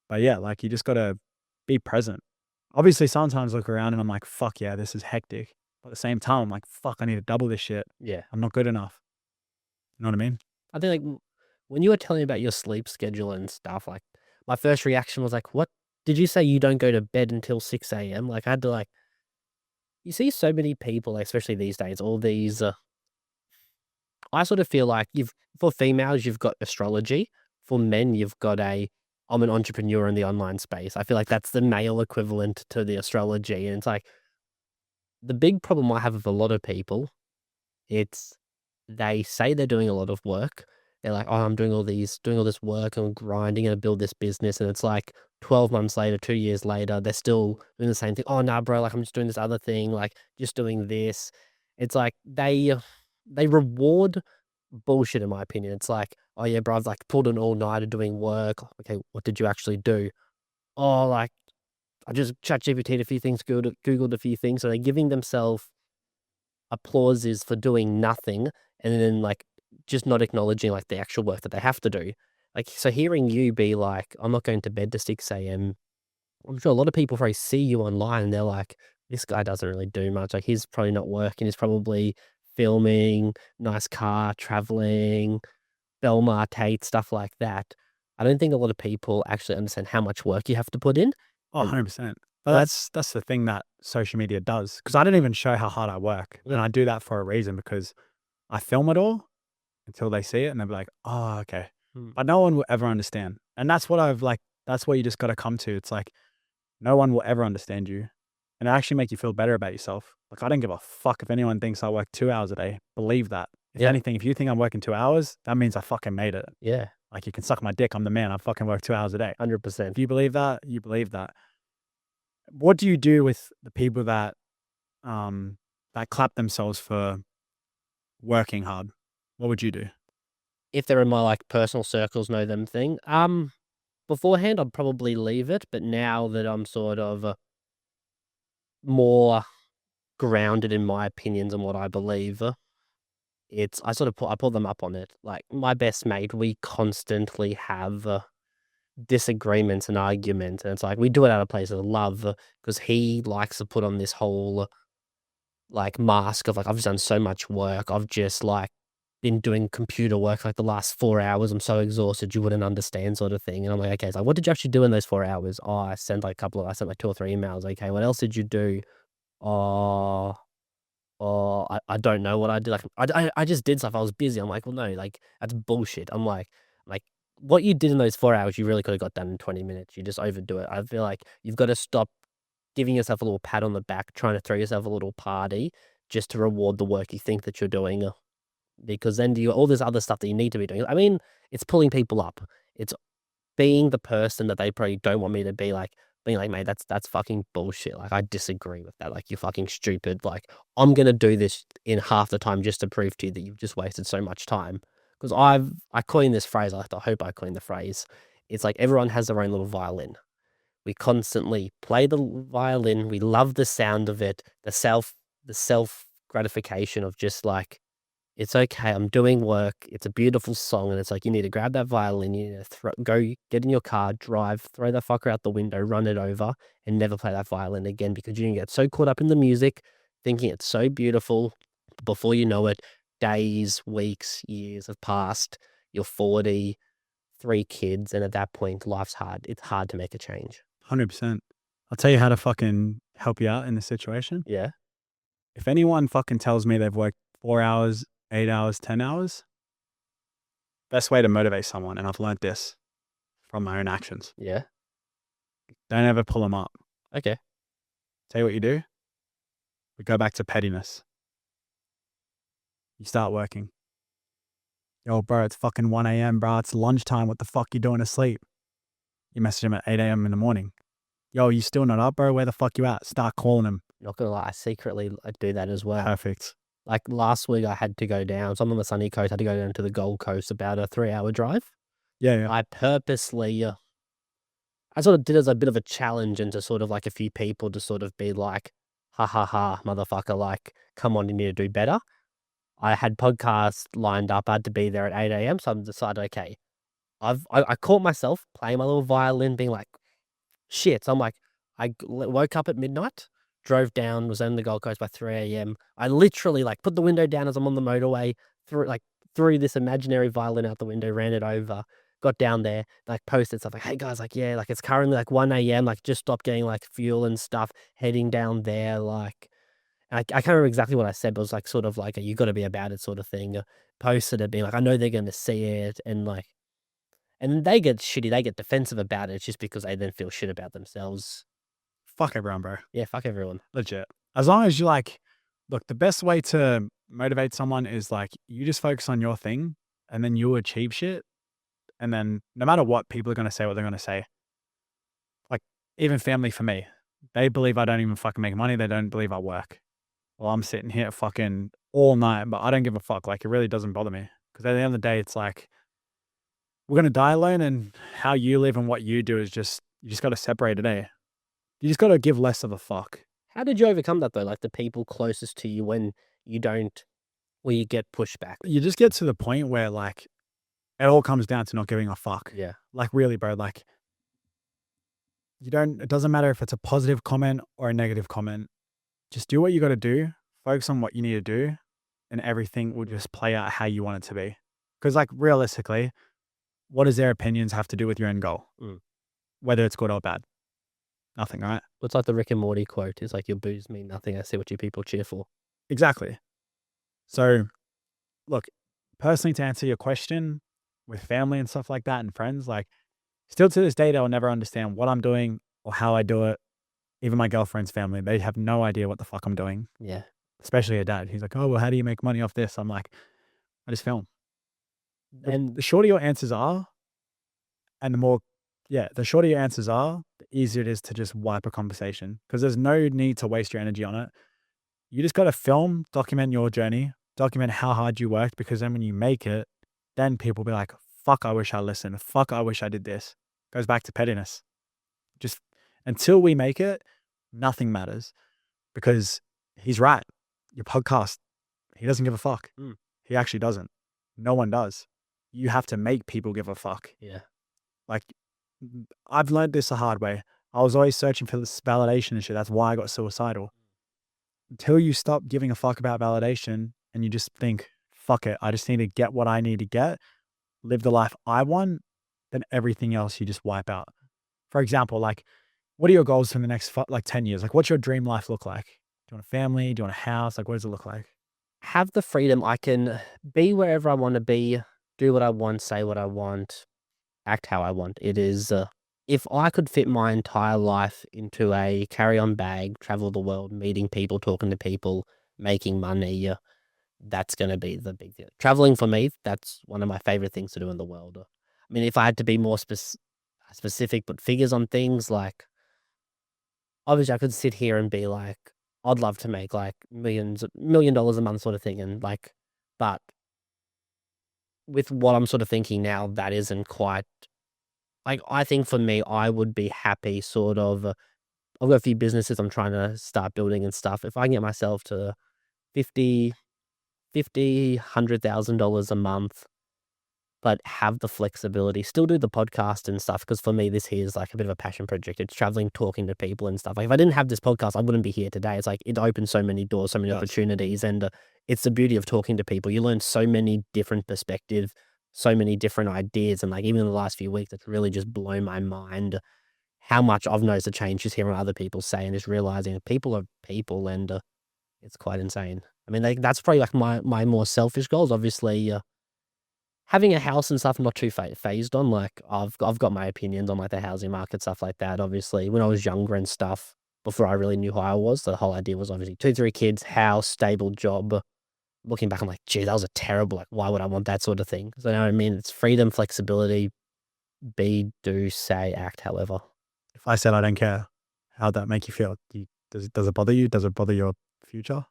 But yeah, like you just got to be present. Obviously, sometimes I look around and I'm like, fuck yeah, this is hectic. But at the same time, I'm like, fuck, I need to double this shit. Yeah. I'm not good enough. You know what I mean? I think, like, when you were telling me about your sleep schedule and stuff, like, my first reaction was like, "What? Did you say you don't go to bed until 6 AM?" Like, I had to, like you see so many people, like, especially these days, all these, I sort of feel like for females, you've got astrology. For men, you've got I'm an entrepreneur in the online space. I feel like that's the male equivalent to the astrology, and it's like, the big problem I have with a lot of people, it's they say they're doing a lot of work. They're like, "Oh, I'm doing all this work, and grinding and build this business," and it's like 12 months later, 2 years later, they're still doing the same thing. "Oh, nah, bro, like, I'm just doing this other thing, like, just doing this." It's like they reward bullshit in my opinion. It's like, "Oh, yeah, bro, I've, like, pulled an all-nighter doing work." "Okay, what did you actually do?" "Oh, like, I just ChatGPT'd a few things, Googled a few things." So they're giving themselves applauses for doing nothing and then, like, just not acknowledging, like, the actual work that they have to do. Like, so hearing you be like, "I'm not going to bed to 6 AM," I'm sure a lot of people probably see you online and they're like, "This guy doesn't really do much. Like, he's probably not working. He's probably filming, nice car, traveling, Belmar Tate," stuff like that. I don't think a lot of people actually understand how much work you have to put in. Oh, And 100%. But that that's the thing that social media does. Because I don't even show how hard I work, yeah. and I do that for a reason because I film it all until they see it and they'll be like, "Oh, okay." Mm. But no one will ever understand, and that's what I've like that's what you just gotta come to. It's like, no one will ever understand you, and it actually make you feel better about yourself. Like, I don't give a fuck if anyone thinks I work 2 hours a day. Believe that. If Yeah. anything, if you think I'm working 2 hours, that means I fucking made it. Yeah. Like, you can suck my dick, I'm the man. I fucking work 2 hours a day. If 100%. you believe that, you believe that. What do you do with the people that clap themselves for working hard? What would you do? If they're in my, like, personal circles, know them thing. Beforehand, I'd probably leave it, but now that I'm sort of, more grounded in my opinions and what I believe. I sort of I pull them up on it. Like my best mate, we constantly have disagreements and arguments, and it's like we do it out of place of love because he likes to put on this whole like mask of like I've done so much work. I've just like been doing computer work like the last 4 hours. I'm so exhausted you wouldn't understand sort of thing. And I'm like, okay, so what did you actually do in those 4 hours? Oh, I sent like 2 or 3 emails. Okay, what else did you do? Oh, I don't know what I did. Like I just did stuff. I was busy. I'm like, well, no, like that's bullshit. I'm like what you did in those 4 hours, you really could have got done in 20 minutes. You just overdo it. I feel like you've got to stop giving yourself a little pat on the back, trying to throw yourself a little party just to reward the work you think that you're doing. Because then do all this other stuff that you need to be doing. I mean, it's pulling people up. It's being the person that they probably don't want me to be like, being like, mate, that's fucking bullshit. Like, I disagree with that. Like, you're fucking stupid. Like, I'm gonna do this in half the time just to prove to you that you've just wasted so much time. Because I coined this phrase. I hope I coined the phrase. It's like everyone has their own little violin. We constantly play the violin. We love the sound of it. The self gratification of just like it's okay. I'm doing work. It's a beautiful song, and it's like you need to grab that violin. You need to go get in your car, drive, throw that fucker out the window, run it over, and never play that violin again because you can get so caught up in the music, thinking it's so beautiful. Before you know it, days, weeks, years have passed. You're 40, 3 kids, and at that point, life's hard. It's hard to make a change. 100%. I'll tell you how to fucking help you out in this situation. Yeah. If anyone fucking tells me they've worked 4 hours, 8 hours, 10 hours, best way to motivate someone, and I've learned this from my own actions, Yeah. don't ever pull them up. Okay. Tell you what you do. We go back to pettiness. You start working. Yo, bro, it's fucking 1 a.m., bro. It's lunchtime. What the fuck you doing asleep? You message him at 8 a.m. in the morning. Yo, you still not up, bro? Where the fuck you at? Start calling him. Not gonna lie, I secretly do that as well. Perfect. Like last week, I had to go down. So I'm on the sunny coast. I had to go down to the Gold Coast, about a 3-hour drive. Yeah. I purposely, I sort of did as a bit of a challenge into sort of like a few people to sort of be like, ha ha ha, motherfucker, like, come on, you need to do better. I had podcasts lined up. I had to be there at 8 a.m. So I decided, okay, I caught myself playing my little violin, being like, shit. So I'm like, woke up at midnight, drove down, was on the Gold Coast by 3 a.m. I literally like put the window down as I'm on the motorway, threw this imaginary violin out the window, ran it over, got down there, like posted stuff like, hey guys, like, yeah, like it's currently like 1 a.m., like just stopped getting like fuel and stuff, heading down there, like, I can't remember exactly what I said, but it was like sort of like a you got to be about it sort of thing. Posted it, being like, I know they're going to see it, and like, and they get shitty, they get defensive about it just because they then feel shit about themselves. Fuck everyone, bro. Yeah, fuck everyone. Legit. As long as you like, look, the best way to motivate someone is like you just focus on your thing and then you achieve shit. And then no matter what, people are going to say what they're going to say. Like, even family for me, they believe I don't even fucking make money. They don't believe I work. Well, I'm sitting here fucking all night, but I don't give a fuck. Like, it really doesn't bother me. Because at the end of the day, it's like, we're going to die alone, and how you live and what you do is just, you just got to separate it, eh? You just got to give less of a fuck. How did you overcome that though? Like the people closest to you when you don't, where you get pushback. You just get to the point where, like, it all comes down to not giving a fuck. Yeah. Like, really, bro, like, it doesn't matter if it's a positive comment or a negative comment. Just do what you got to do, focus on what you need to do, and everything will just play out how you want it to be. Because, like, realistically, what does their opinions have to do with your end goal? Whether it's good or bad? Nothing, right? It's like the Rick and Morty quote. It's like, your boos mean nothing. I see what you people cheer for. Exactly. So, look, personally, to answer your question, with family and stuff like that and friends, like, still to this day, they'll never understand what I'm doing or how I do it. Even my girlfriend's family, they have no idea what the fuck I'm doing. Yeah. Especially her dad. He's like, oh, well, how do you make money off this? I'm like, I just film. And the shorter your answers are, and the shorter your answers are, the easier it is to just wipe a conversation. Because there's no need to waste your energy on it. You just got to film, document your journey, document how hard you worked, because then when you make it, then people will be like, fuck, I wish I listened. Fuck, I wish I did this. Goes back to pettiness. Just until we make it, nothing matters. because he's right. Your podcast, he doesn't give a fuck. Mm. He actually doesn't. No one does. You have to make people give a fuck. Yeah. Like, I've learned this the hard way. I was always searching for this validation and shit. That's why I got suicidal. Until you stop giving a fuck about validation and you just think, fuck it, I just need to get what I need to get, live the life I want, then everything else you just wipe out. For example, like, what are your goals for the next 10 years? Like, what's your dream life look like? Do you want a family? Do you want a house? Like, what does it look like? Have the freedom. I can be wherever I want to be, do what I want, say what I want, act how I want. It is, if I could fit my entire life into a carry-on bag, travel the world, meeting people, talking to people, making money, that's going to be the big deal. Traveling for me, that's one of my favorite things to do in the world. I mean, if I had to be more specific, put figures on things, like, obviously I could sit here and be like, I'd love to make like $1 million a month sort of thing. And like, but with what I'm sort of thinking now, that isn't quite like, I think for me, I would be happy sort of, I've got a few businesses I'm trying to start building and stuff. If I can get myself to 50, $100,000 a month, but have the flexibility, still do the podcast and stuff. Because for me, this here is like a bit of a passion project. It's traveling, talking to people and stuff. Like, if I didn't have this podcast, I wouldn't be here today. It's like, it opens so many doors, so many opportunities. And it's the beauty of talking to people. You learn so many different perspectives, so many different ideas. And like, even in the last few weeks, it's really just blown my mind how much I've noticed a change just hearing other people say and just realizing people are people. And it's quite insane. I mean, like, that's probably like my more selfish goals. Obviously, having a house and stuff, I'm not too phased on. Like, I've got my opinions on like the housing market, stuff like that. Obviously, when I was younger and stuff, before I really knew who I was, the whole idea was obviously 2, 3 kids, house, stable job. Looking back, I'm like, gee, that was a terrible, like, why would I want that sort of thing? So, you know what I mean? It's freedom, flexibility, be, do, say, act, however. If I said I don't care, how'd that make you feel? Does it bother you? Does it bother your future?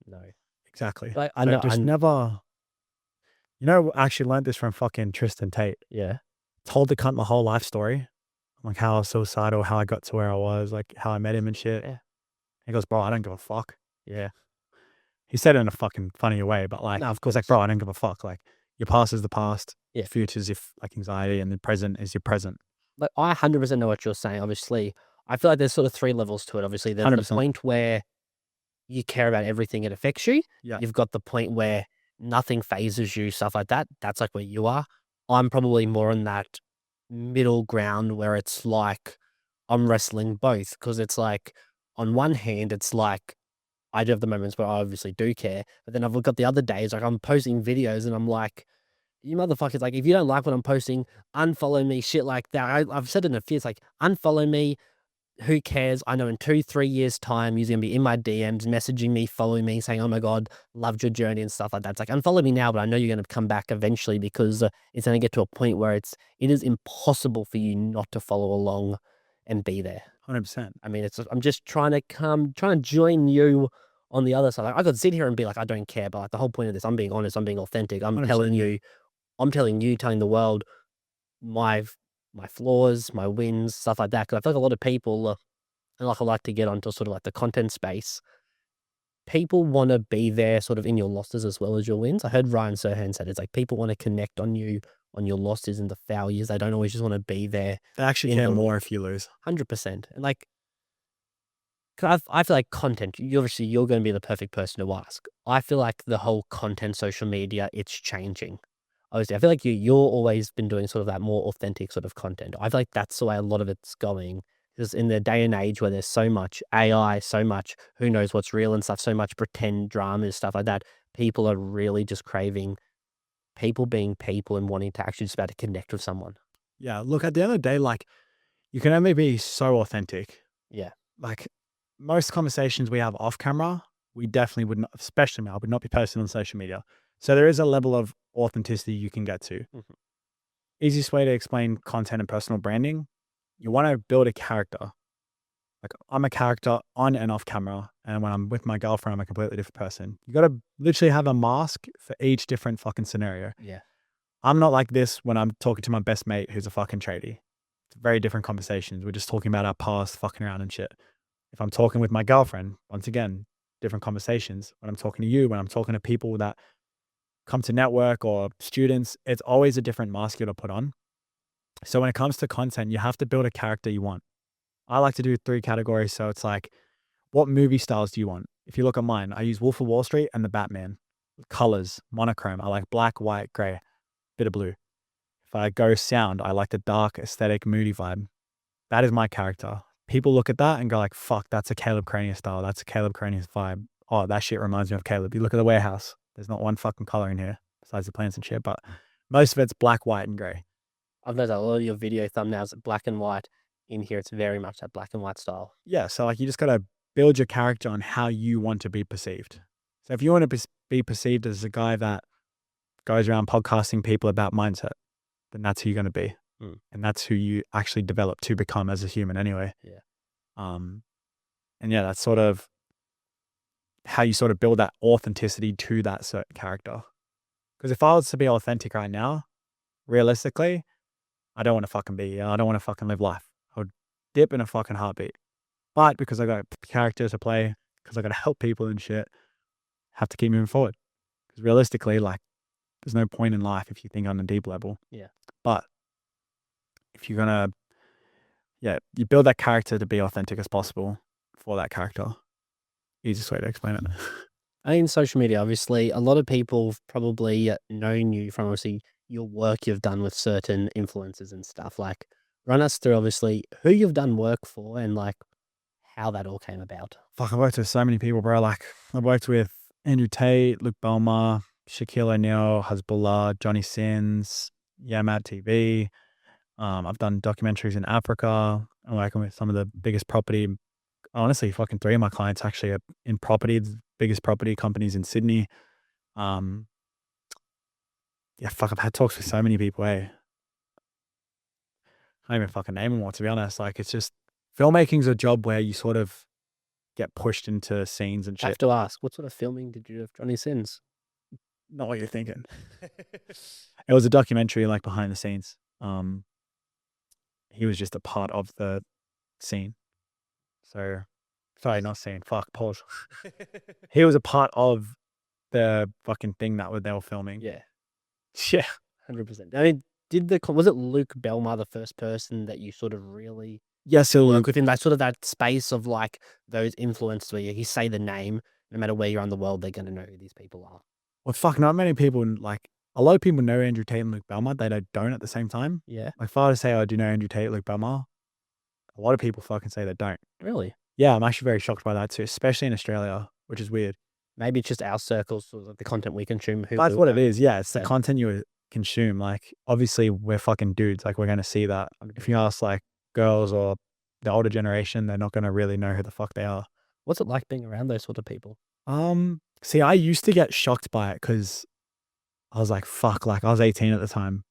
No. Exactly. Like, I So know, just never. I actually learned this from fucking Tristan Tate. yeah. Told the cunt my whole life story, like how I was suicidal, how I got to where I was, like how I met him and shit. Yeah. He goes, bro, I don't give a fuck. Yeah. He said it in a fucking funny way, but like, No, of I was like, course. bro, I don't give a fuck. Like, your past is the past. Yeah. Your future is like anxiety, and the present is your present. Like, I 100% know what you're saying. Obviously, I feel like there's sort of 3 levels to it. Obviously, there's the 100%. point where you care about everything, it affects you. Yeah. You've got the point where nothing phases you, stuff like that. That's like where you are. I'm probably more in that middle ground where it's like I'm wrestling both, because it's like, on one hand, it's like I do have the moments where I obviously do care, but then I've got the other days, like, I'm posting videos and I'm like, you motherfuckers, like, if you don't like what I'm posting, unfollow me, shit like that. I've said it in a few, it's like, unfollow me. Who cares? I know in 2, 3 years' time, you're going to be in my DMs, messaging me, following me, saying, oh my God, loved your journey and stuff like that. It's like, unfollow me now, but I know you're going to come back eventually, because it's going to get to a point where it is impossible for you not to follow along and be there. 100%. I mean, I'm just trying to join you on the other side. Like, I could sit here and be like, I don't care, but like, the whole point of this, I'm being honest, I'm being authentic. I'm 100%. telling you, telling the world my flaws, my wins, stuff like that. Because I feel like a lot of people, and like, I like to get onto sort of like the content space, people want to be there sort of in your losses as well as your wins. I heard Ryan Serhan said it's like, people want to connect on you, on your losses and the failures. They don't always just want to be there. They actually care more if you lose. 100%. And like, 'cause I feel like content, obviously you're going to be the perfect person to ask. I feel like the whole content, social media, it's changing. Obviously, I feel like you're always been doing sort of that more authentic sort of content. I feel like that's the way a lot of it's going. Because in the day and age where there's so much AI, so much who knows what's real and stuff, so much pretend dramas, stuff like that, people are really just craving people being people and wanting to actually just about to connect with someone. Yeah. Look, at the end of the day, like, you can only be so authentic. Yeah. Like, most conversations we have off camera, we definitely would not, especially me, I would not be posting on social media. So there is a level of authenticity you can get to. Mhm. Easiest way to explain content and personal branding, you want to build a character. Like, I'm a character on and off camera, and when I'm with my girlfriend, I'm a completely different person. You got to literally have a mask for each different fucking scenario. Yeah. I'm not like this when I'm talking to my best mate who's a fucking tradie. It's very different conversations. We're just talking about our past, fucking around and shit. If I'm talking with my girlfriend, once again, different conversations. When I'm talking to you, when I'm talking to people that come to network or students, it's always a different mask you to put on. So when it comes to content, you have to build a character you want. I like to do 3 categories. So it's like, what movie styles do you want? If you look at mine, I use Wolf of Wall Street and the Batman. Colors, monochrome. I like black, white, gray, bit of blue. If I go sound, I like the dark, aesthetic, moody vibe. That is my character. People look at that and go like, fuck, that's a Caleb Coroneos style. That's a Caleb Coroneos vibe. Oh, that shit reminds me of Caleb. You look at the warehouse. There's not one fucking color in here besides the plants and shit, but most of it's black, white, and gray. I've noticed a lot of your video thumbnails are black and white. In here, it's very much that black and white style. Yeah, so like you just gotta build your character on how you want to be perceived. So if you want to be perceived as a guy that goes around podcasting people about mindset, then that's who you're gonna be. And that's who you actually develop to become as a human anyway. Yeah. And yeah, that's sort of how you sort of build that authenticity to that certain character. Because if I was to be authentic right now, realistically, I don't want to fucking be, I don't want to fucking live life. I would dip in a fucking heartbeat. But because I got characters to play, because I got to help people and shit, have to keep moving forward. Because realistically, like, there's no point in life if you think on a deep level. Yeah. But if you're gonna, you build that character to be authentic as possible for that character. Easiest way to explain it. In social media, obviously, a lot of people have probably known you from obviously your work you've done with certain influencers and stuff. Like, run us through obviously who you've done work for and like how that all came about. Fuck, I worked with so many people, bro. Like, I worked with Andrew Tate, Luke Belmar, Shaquille O'Neal, Hezbollah, Johnny Sins, Yamad TV. I've done documentaries in Africa. I'm working with some of the biggest property. Honestly, fucking 3 of my clients actually are in property, the biggest property companies in Sydney. Yeah, fuck, I've had talks with so many people, eh? I don't even fucking name them all, to be honest. Like, it's just, filmmaking's a job where you sort of get pushed into scenes and I have shit. to ask, what sort of filming did you do of Johnny Sins? Not what you're thinking. It was a documentary, like, behind the scenes. He was just a part of the scene. So, sorry, not scene. Fuck, pause. He was a part of the fucking thing that they were filming. Yeah, Yeah. 100%. I mean, was it Luke Belmar the first person that you sort of really Yeah, so work within that sort of that space of like those influencers where you say the name, no matter where you're in the world, they're going to know who these people are. well, fuck, not many people, like, a lot of people know Andrew Tate and Luke Belmar. They don't at the same time. Yeah. Like, if I were to say, oh, do you know Andrew Tate, Luke Belmar? A lot of people fucking say they don't. Really? Yeah, I'm actually very shocked by that too, especially in Australia, which is weird. Maybe it's just our circles, sort of the content we consume. That's what it is. Yeah, it's the Yeah. content you consume. Like, obviously, we're fucking dudes. Like, we're going to see that. If you ask, like, girls or the older generation, they're not going to really know who the fuck they are. What's it like being around those sort of people? See, I used to get shocked by it because I was like, fuck, like, I was 18 at the time.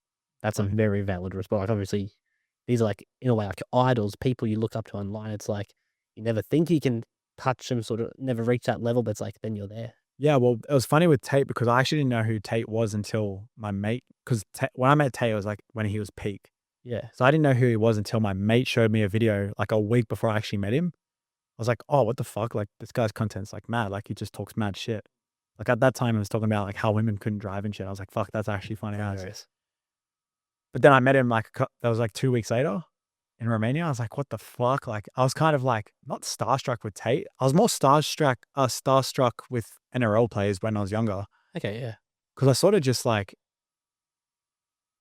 That's a very valid response. Like, obviously, these are like, in a way, like idols, people you look up to online. It's like, you never think you can touch them, sort of never reach that level, but it's like, then you're there. Yeah, well, it was funny with Tate because I actually didn't know who Tate was until my mate, because when I met Tate, it was like when he was peak. Yeah. So I didn't know who he was until my mate showed me a video like a week before I actually met him. I was like, oh, what the fuck? Like, this guy's content's like mad. Like, he just talks mad shit. Like, at that time, I was talking about like how women couldn't drive and shit. I was like, fuck, that's actually funny as. But then I met him like, that was like 2 weeks later in Romania. I was like, what the fuck? Like, I was kind of like, not starstruck with Tate. I was more starstruck with NRL players when I was younger. Okay, yeah. Because I sort of just like,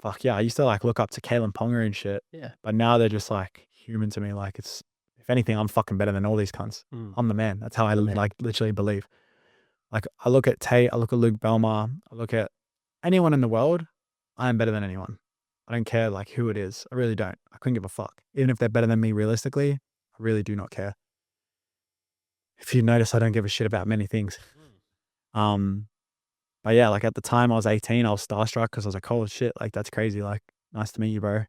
fuck yeah, I used to like look up to Kalen Ponga and shit. Yeah. But now they're just like human to me. Like, it's, if anything, I'm fucking better than all these cunts. I'm the man. That's how I like literally believe. Like, I look at Tate, I look at Luke Belmar, I look at anyone in the world, I am better than anyone. I don't care like who it is. I really don't. I couldn't give a fuck. Even if they're better than me realistically, I really do not care. If you notice, I don't give a shit about many things. But yeah, like at the time I was 18, I was starstruck because I was like, holy shit, like that's crazy. Like, nice to meet you, bro.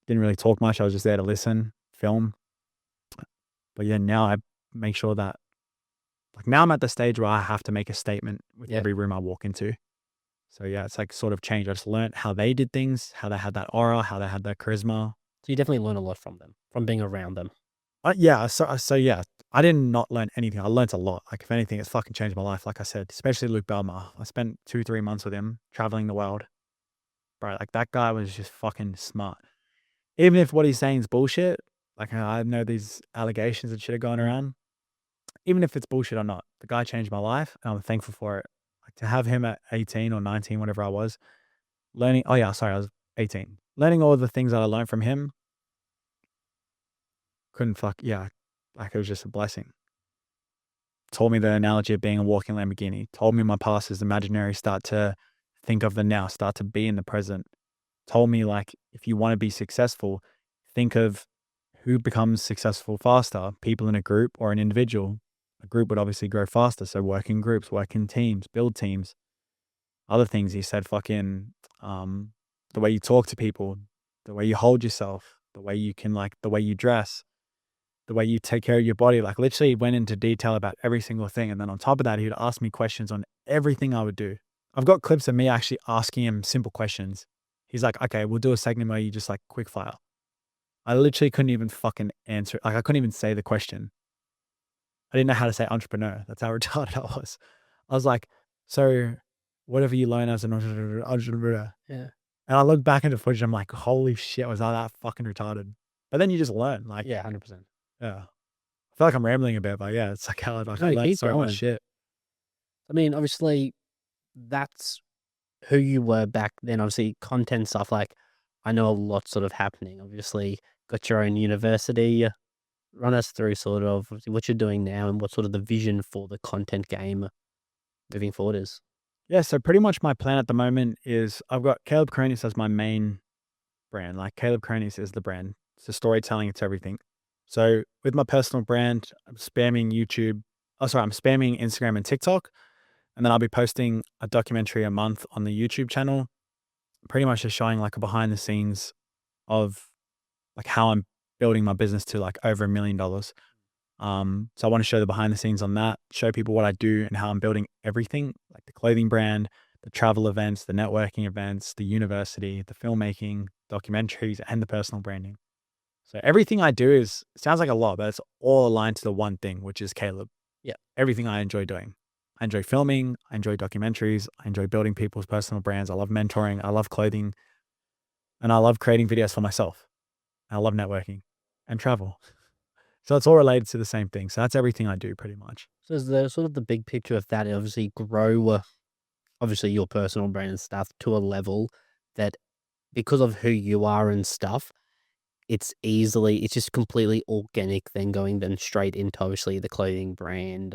Didn't really talk much. I was just there to listen, film. But yeah, now I make sure that, like, now I'm at the stage where I have to make a statement with every room I walk into. So yeah, it's like sort of changed. I just learned how they did things, how they had that aura, how they had that charisma. So you definitely learn a lot from them, from being around them. Yeah, so yeah, I did not learn anything. I learnt a lot. Like, if anything, it's fucking changed my life, like I said, especially Luke Belmar. I spent 2, 3 months with him traveling the world. Bro, like, that guy was just fucking smart. Even if what he's saying is bullshit, like, I know these allegations and shit are going Mm. around. Even if it's bullshit or not, the guy changed my life, and I'm thankful for it. Like, to have him at 18 or 19, whatever I was, learning oh, yeah, sorry, I was 18. Learning all the things that I learned from him, couldn't fuck yeah, like, it was just a blessing. Told me the analogy of being a walking Lamborghini, told me my past is imaginary, start to think of the now, start to be in the present. Told me, like, if you wanna be successful, think of who becomes successful faster, people in a group or an individual. A group would obviously grow faster, so work in groups, work in teams, build teams. Other things he said, fucking, the way you talk to people, the way you hold yourself, the way you can, like, the way you dress, the way you take care of your body, like, literally went into detail about every single thing, and then on top of that, he would ask me questions on everything I would do. I've got clips of me actually asking him simple questions. He's like, "Okay, we'll do a segment where you just, like, quick fire." I literally couldn't even fucking answer, like, I couldn't even say the question. I didn't know how to say entrepreneur. That's how retarded I was. I was like, "So, whatever you learn as an entrepreneur." Yeah. And I look back into footage, I'm like, "Holy shit, was I that fucking retarded?" But then you just learn, like, Yeah, 100%. yeah. I feel like I'm rambling a bit, but yeah, it's like how, like, I No, learned keep so much going. shit. I mean, obviously, that's who you were back then. Obviously, content stuff, like, I know a lot sort of happening. Obviously, got your own university. Run us through sort of obviously what you're doing now and what sort of the vision for the content game moving forward is. Yeah, so pretty much my plan at the moment is I've got Caleb Coroneos as my main brand. Like, Caleb Coroneos is the brand. It's the storytelling, it's everything. So with my personal brand, I'm spamming YouTube. Oh, sorry, I'm spamming Instagram and TikTok. And then I'll be posting a documentary a month on the YouTube channel, pretty much just showing, like, a behind the scenes of, like, how I'm building my business to, like, over $1 million. So I want to show the behind the scenes on that, show people what I do and how I'm building everything, like the clothing brand, the travel events, the networking events, the university, the filmmaking, documentaries, and the personal branding. So everything I do is sounds like a lot, but it's all aligned to the one thing, which is Caleb. Yeah. Everything I enjoy doing. I enjoy filming, I enjoy documentaries, I enjoy building people's personal brands. I love mentoring, I love clothing, and I love creating videos for myself. I love networking and travel. So it's all related to the same thing. So that's everything I do pretty much. So is the sort of the big picture of that obviously grow obviously your personal brand and stuff to a level that because of who you are and stuff, it's just completely organic then going then straight into obviously the clothing brand,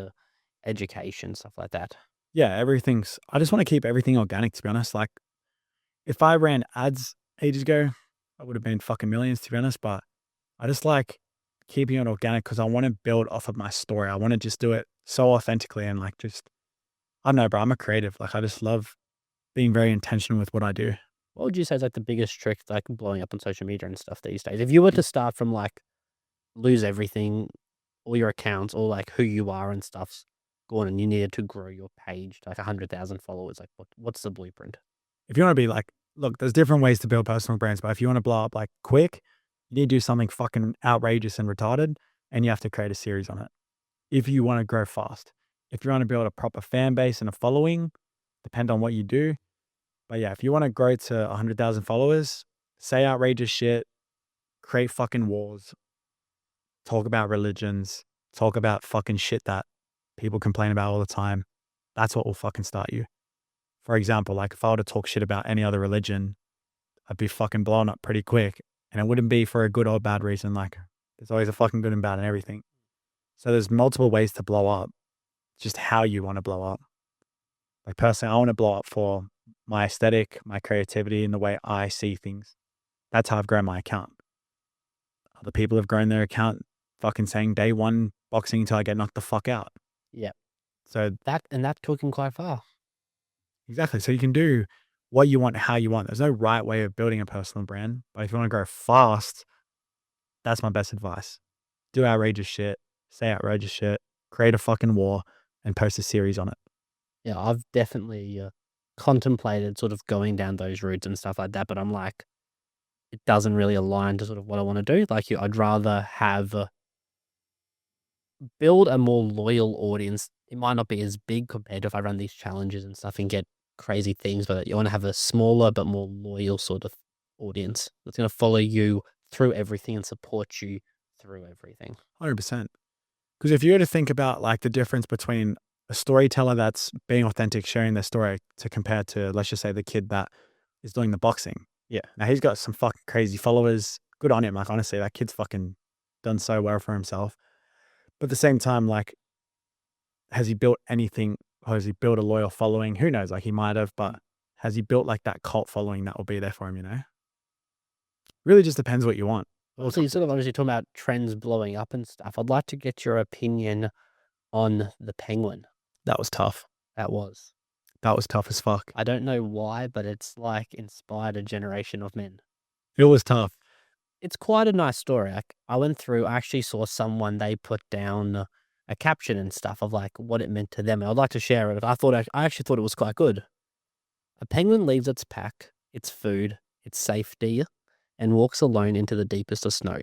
education, stuff like that. Yeah, everything's I just wanna keep everything organic, to be honest. Like, if I ran ads ages ago, I would have been fucking millions, to be honest, but I just like keeping it organic because I wanna build off of my story. I wanna just do it so authentically and, like, just I don't know, bro, I'm a creative. Like, I just love being very intentional with what I do. What would you say is like the biggest trick like blowing up on social media and stuff these days? If you were to start from like lose everything, all your accounts, all like who you are and stuff's gone and you needed to grow your page to like 100,000 followers, like what's the blueprint? If you wanna be like look, there's different ways to build personal brands, but if you wanna blow up, like, quick, you need to do something fucking outrageous and retarded, and you have to create a series on it. If you wanna grow fast. If you wanna build a proper fan base and a following, depend on what you do. But yeah, if you wanna grow to 100,000 followers, say outrageous shit, create fucking wars, talk about religions, talk about fucking shit that people complain about all the time. That's what will fucking start you. For example, like, if I were to talk shit about any other religion, I'd be fucking blown up pretty quick, and it wouldn't be for a good or bad reason. Like, there's always a fucking good and bad in everything. So there's multiple ways to blow up, just how you wanna blow up. Like, personally, I wanna blow up for my aesthetic, my creativity, and the way I see things. That's how I've grown my account. Other people have grown their account fucking saying day one boxing until I get knocked the fuck out. Yeah. So That took him quite far. exactly. So you can do what you want, how you want. There's no right way of building a personal brand. But if you want to grow fast, that's my best advice. Do outrageous shit, say outrageous shit, create a fucking war, and post a series on it. Yeah, I've definitely contemplated sort of going down those routes and stuff like that, but I'm like, it doesn't really align to sort of what I want to do. Like, I'd rather have build a more loyal audience. It might not be as big compared to if I run these challenges and stuff and get crazy things, but you want to have a smaller but more loyal sort of audience that's going to follow you through everything and support you through everything. 100%. Because if you were to think about like the difference between a storyteller that's being authentic, sharing their story to compare to, let's just say, the kid that is doing the boxing. Yeah. Now he's got some fucking crazy followers. Good on him. Like, honestly, that kid's fucking done so well for himself. But at the same time, like, has he built anything? Or has he built a loyal following? Who knows? Like, he might have, but has he built like that cult following that will be there for him, you know? Really just depends what you want. So you sort of obviously talking about trends blowing up and stuff. I'd like to get your opinion on the penguin. That was tough. That was. That was tough as fuck. I don't know why, but it's like inspired a generation of men. It was tough. It's quite a nice story. I went through, I actually saw someone, they put down a caption and stuff of like what it meant to them. And I'd like to share it. I actually thought it was quite good. A penguin leaves its pack, its food, its safety, and walks alone into the deepest of snow.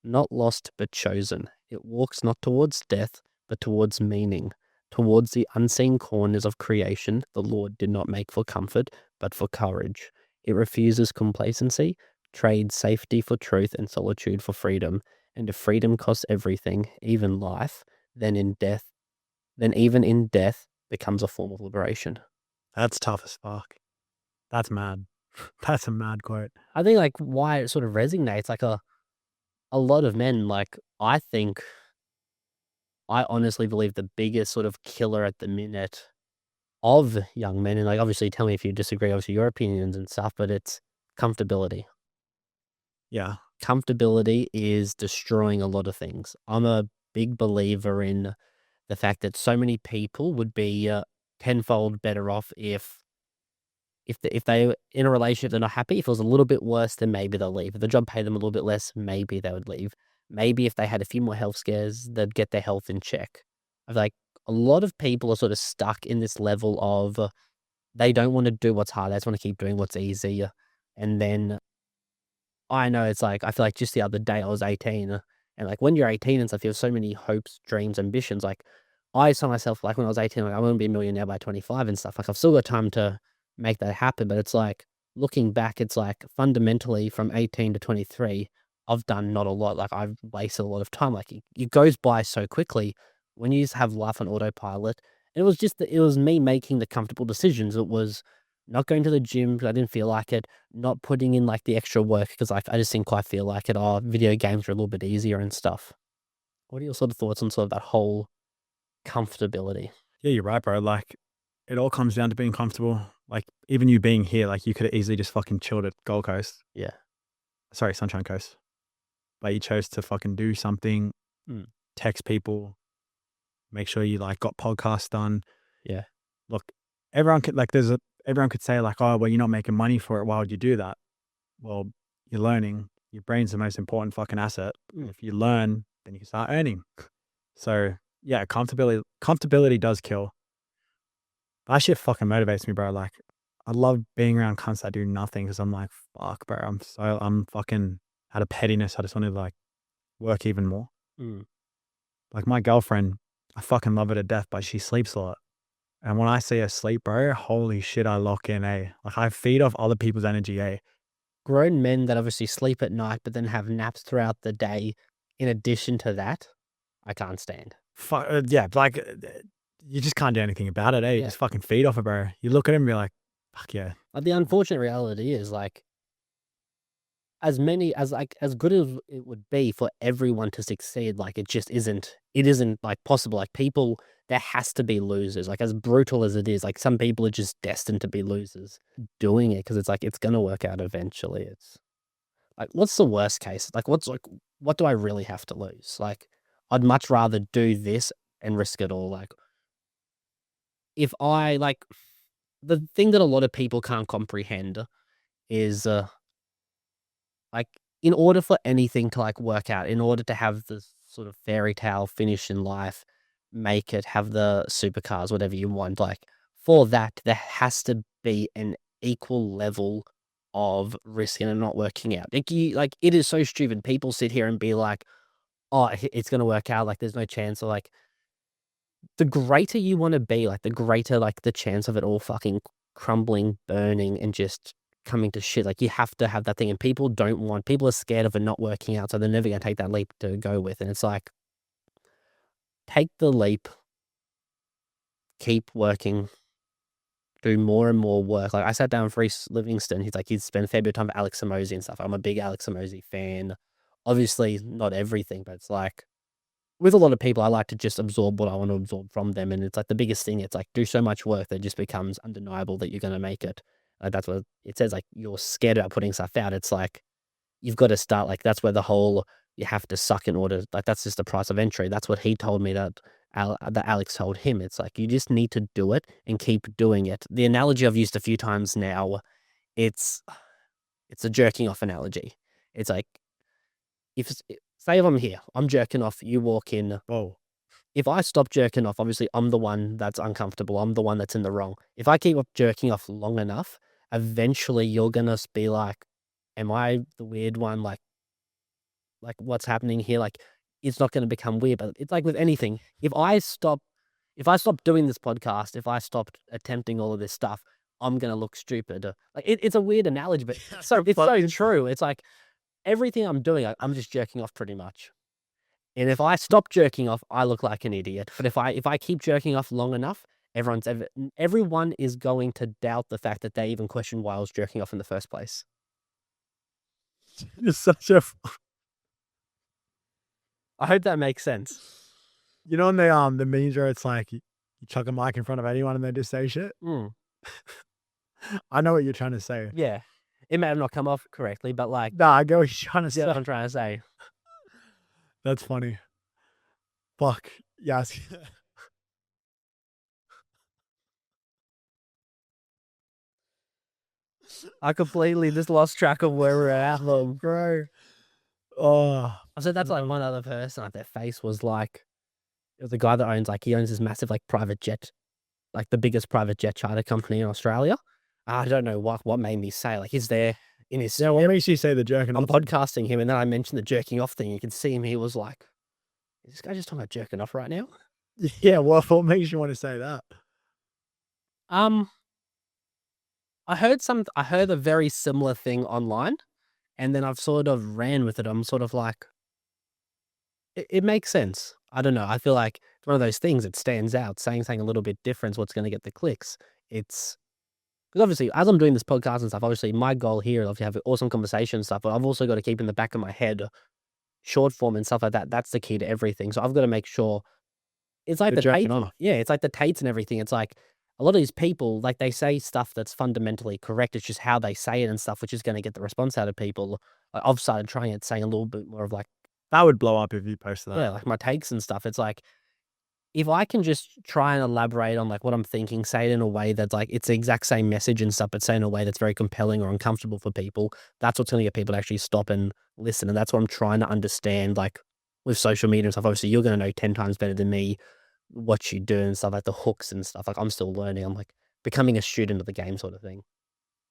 Not lost, but chosen. It walks not towards death, but towards meaning, towards the unseen corners of creation the Lord did not make for comfort, but for courage. It refuses complacency, trades safety for truth and solitude for freedom. And if freedom costs everything, even life, then even in death becomes a form of liberation. That's tough as fuck. That's mad. That's a mad quote. I think like why it sort of resonates, like a lot of men, like I honestly believe the biggest sort of killer at the minute of young men, and like obviously tell me if you disagree, obviously your opinions and stuff, but it's comfortability. Yeah. Comfortability is destroying a lot of things. I'm a big believer in the fact that so many people would be tenfold better off if they in a relationship they're not happy. If it was a little bit worse, then maybe they'll leave. If the job paid them a little bit less, maybe they would leave. Maybe if they had a few more health scares, they'd get their health in check. I feel like a lot of people are sort of stuck in this level of they don't want to do what's hard. They just want to keep doing what's easy. And then I know it's like, I feel like just the other day I was 18 and like when you're 18 and stuff, you have so many hopes, dreams, ambitions. Like I saw myself like when I was 18, like I want to be a millionaire by 25 and stuff. Like I've still got time to make that happen. But it's like looking back, it's like fundamentally from 18 to 23, I've done not a lot. Like I've wasted a lot of time. Like it goes by so quickly when you just have life on autopilot. And it was just it was me making the comfortable decisions. It was not going to the gym because I didn't feel like it, not putting in like the extra work because like I just didn't quite feel like it. Oh, video games are a little bit easier and stuff. What are your sort of thoughts on sort of that whole comfortability? Yeah, you're right, bro. Like, it all comes down to being comfortable. Like, even you being here, like, you could have easily just fucking chilled at Gold Coast. Yeah. Sorry, Sunshine Coast. But you chose to fucking do something, Mm. text people, make sure you like got podcasts done. Yeah. Look, everyone could like everyone could say like, oh, well, you're not making money for it. Why would you do that? Well, you're learning. Your brain's the most important fucking asset. Mm. If you learn, then you can start earning. So yeah, comfortability does kill. That shit fucking motivates me, bro. Like, I love being around cunts that do nothing because I'm like, fuck, bro. I'm fucking out of pettiness. I just want to like work even more. Mm. Like my girlfriend, I fucking love her to death, but she sleeps a lot. And when I see her sleep, bro, holy shit, I lock in, eh? Like I feed off other people's energy, eh? Grown men that obviously sleep at night but then have naps throughout the day in addition to that, I can't stand. Yeah, like you just can't do anything about it, eh? You Yeah. just fucking feed off it, bro. You look at him and be like, fuck yeah. Like the unfortunate reality is like as good as it would be for everyone to succeed, like it isn't like possible. Like people, there has to be losers. Like as brutal as it is, like some people are just destined to be losers doing it because it's like it's gonna work out eventually. It's like what's the worst case? Like what do I really have to lose? Like I'd much rather do this and risk it all. Like if I like the thing that a lot of people can't comprehend is like, in order for anything to, like, work out, in order to have the sort of fairy tale finish in life, make it, have the supercars, whatever you want, like, for that, there has to be an equal level of risk in it not working out. Like, it is so stupid. People sit here and be like, oh, it's gonna work out. Like, there's no chance. Or like, the greater you want to be, like the greater like the chance of it all fucking crumbling, burning, and just coming to shit. Like you have to have that thing, and people are scared of it not working out, so they're never gonna take that leap to go with. And it's like, take the leap, keep working, do more and more work. Like I sat down with Reese Livingston. He's like, he's spent a fair bit of time with Alex Hormozy and stuff. I'm a big Alex Hormozy fan. Obviously, not everything, but it's like with a lot of people, I like to just absorb what I want to absorb from them. And it's like the biggest thing. It's like do so much work that it just becomes undeniable that you're going to make it. That's what it says. Like you're scared about putting stuff out. It's like you've got to start. Like that's where the whole you have to suck in order. Like that's just the price of entry. That's what he told me that Alex told him. It's like you just need to do it and keep doing it. The analogy I've used a few times now, it's it's a jerking off analogy. It's like if say if I'm here, I'm jerking off, you walk in. Whoa. If I stop jerking off, obviously I'm the one that's uncomfortable. I'm the one that's in the wrong. If I keep up jerking off long enough, eventually you're gonna be like, "Am I the weird one? Like what's happening here?" Like it's not gonna become weird, but it's like with anything. If I stop doing this podcast, if I stopped attempting all of this stuff, I'm gonna look stupid. Like it's a weird analogy, but it's so true. It's like everything I'm doing, I'm just jerking off pretty much. And if I stop jerking off, I look like an idiot. But if I keep jerking off long enough, everyone is going to doubt the fact that they even question why I was jerking off in the first place. You're such a. I hope that makes sense. You know, in the memes where it's like you chuck a mic in front of anyone and they just say shit. Mm, I know what you're trying to say. yeah, it may have not come off correctly, but like, Nah, I get what you're trying to yeah, say. what I'm trying to say. That's funny. Fuck yes. I completely just lost track of where we're at, Bro. Oh, I said that's like one other person. Like their face was like, it was a guy that he owns this massive like private jet, like the biggest private jet charter company in Australia. I don't know what made me say like he's there in his. yeah. What makes you say the jerking I'm off? podcasting him, and then I mentioned the jerking off thing. You can see him. He was like, "Is this guy just talking about jerking off right now?" Yeah. What makes you want to say that? Um, I heard a very similar thing online, and then I've sort of ran with it. I'm sort of like, it makes sense. I don't know. I feel like it's one of those things. It stands out. Saying something a little bit different is what's going to get the clicks. It's because obviously, as I'm doing this podcast and stuff, obviously my goal here is to have awesome conversation and stuff. But I've also got to keep in the back of my head short form and stuff like that. That's the key to everything. So I've got to make sure it's like You're the jerking Tates. off. Yeah, it's like the Tates and everything. It's like a lot of these people, like they say stuff that's fundamentally correct. It's just how they say it and stuff, which is going to get the response out of people. Like, I've started trying it, saying a little bit more of like, That would blow up if you posted that. yeah, like my takes and stuff. It's like, if I can just try and elaborate on like what I'm thinking, say it in a way that's like it's the exact same message and stuff, but say in a way that's very compelling or uncomfortable for people, that's what's going to get people to actually stop and listen. And that's what I'm trying to understand. Like with social media and stuff, obviously you're going to know 10 times better than me what you do and stuff like the hooks and stuff. Like I'm still learning. I'm like becoming a student of the game sort of thing.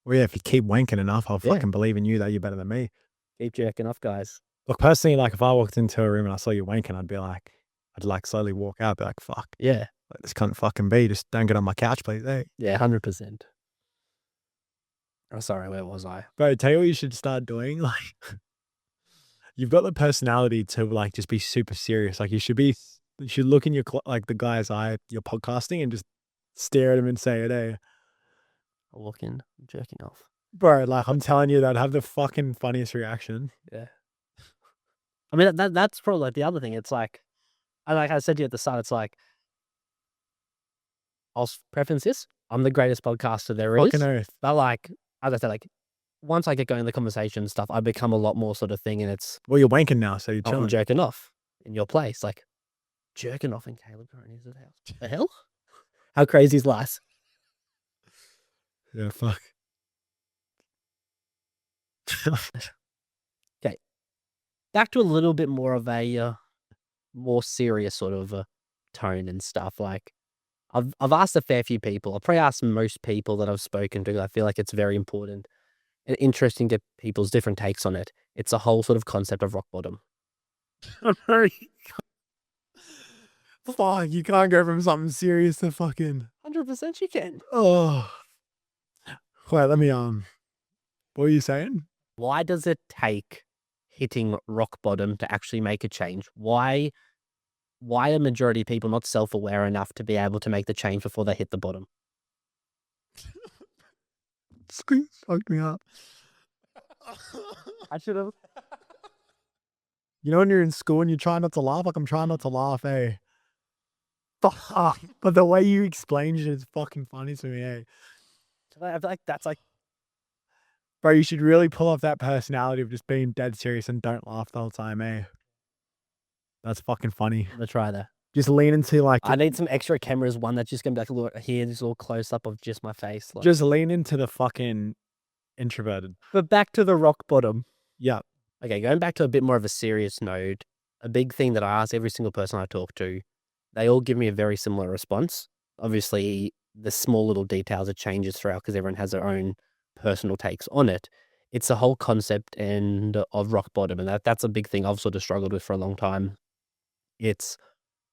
Well, yeah. If you keep wanking enough, I'll Yeah. fucking believe in you that you're better than me. Keep jerking off, guys. Look, personally, like if I walked into a room and I saw you wanking, I'd like slowly walk out, be like, fuck, Yeah. like, this can't fucking be. Just don't get on my couch, please. Hey. Yeah. 100%. Oh, sorry. Where was I? Bro, tell you what you should start doing. Like, you've got the personality to like just be super serious. Like, you should look in your like the guy's eye, you're podcasting, and just stare at him and say it. Hey, I walk in, I'm jerking off. bro, like I'm telling you, that'd have the fucking funniest reaction. Yeah. I mean, that's probably like the other thing. It's like I said to you at the start, it's like, I'll preference this. I'm the greatest podcaster there is. Fucking oath. But like, as I said, like, once I get going in the conversation and stuff, I become a lot more sort of thing. And it's, Well, you're wanking now, so you're I'm chilling. jerking off in your place. Like, jerking off in Caleb Coroneos' house. The hell? How crazy is life? Yeah, fuck. Okay. Back to a little bit more of a more serious sort of tone and stuff. Like, I've asked a fair few people. I've probably asked most people that I've spoken to. I feel like it's very important and interesting to people's different takes on it. It's a whole sort of concept of rock bottom. Fuck, you can't go from something serious to fucking. 100% you can. Oh, wait, let me what were you saying? Why does it take hitting rock bottom to actually make a change? Why are majority of people not self-aware enough to be able to make the change before they hit the bottom? Squeeze fucked me up. I should have. You know when you're in school and you try not to laugh, like I'm trying not to laugh, eh? Fuck. But the way you explained it is fucking funny to me, eh? I feel like that's like, Bro, you should really pull off that personality of just being dead serious and don't laugh the whole time, eh? That's fucking funny. I'm gonna try that. Just lean into like I need some extra cameras. One that's just gonna be like a little here, this little close up of just my face. Like. just lean into the fucking introverted. But back to the rock bottom. Yeah. Okay, going back to a bit more of a serious note, a big thing that I ask every single person I talk to, they all give me a very similar response. Obviously, the small little details it changes throughout because everyone has their own personal takes on it. It's the whole concept and of rock bottom, and that's a big thing I've sort of struggled with for a long time. It's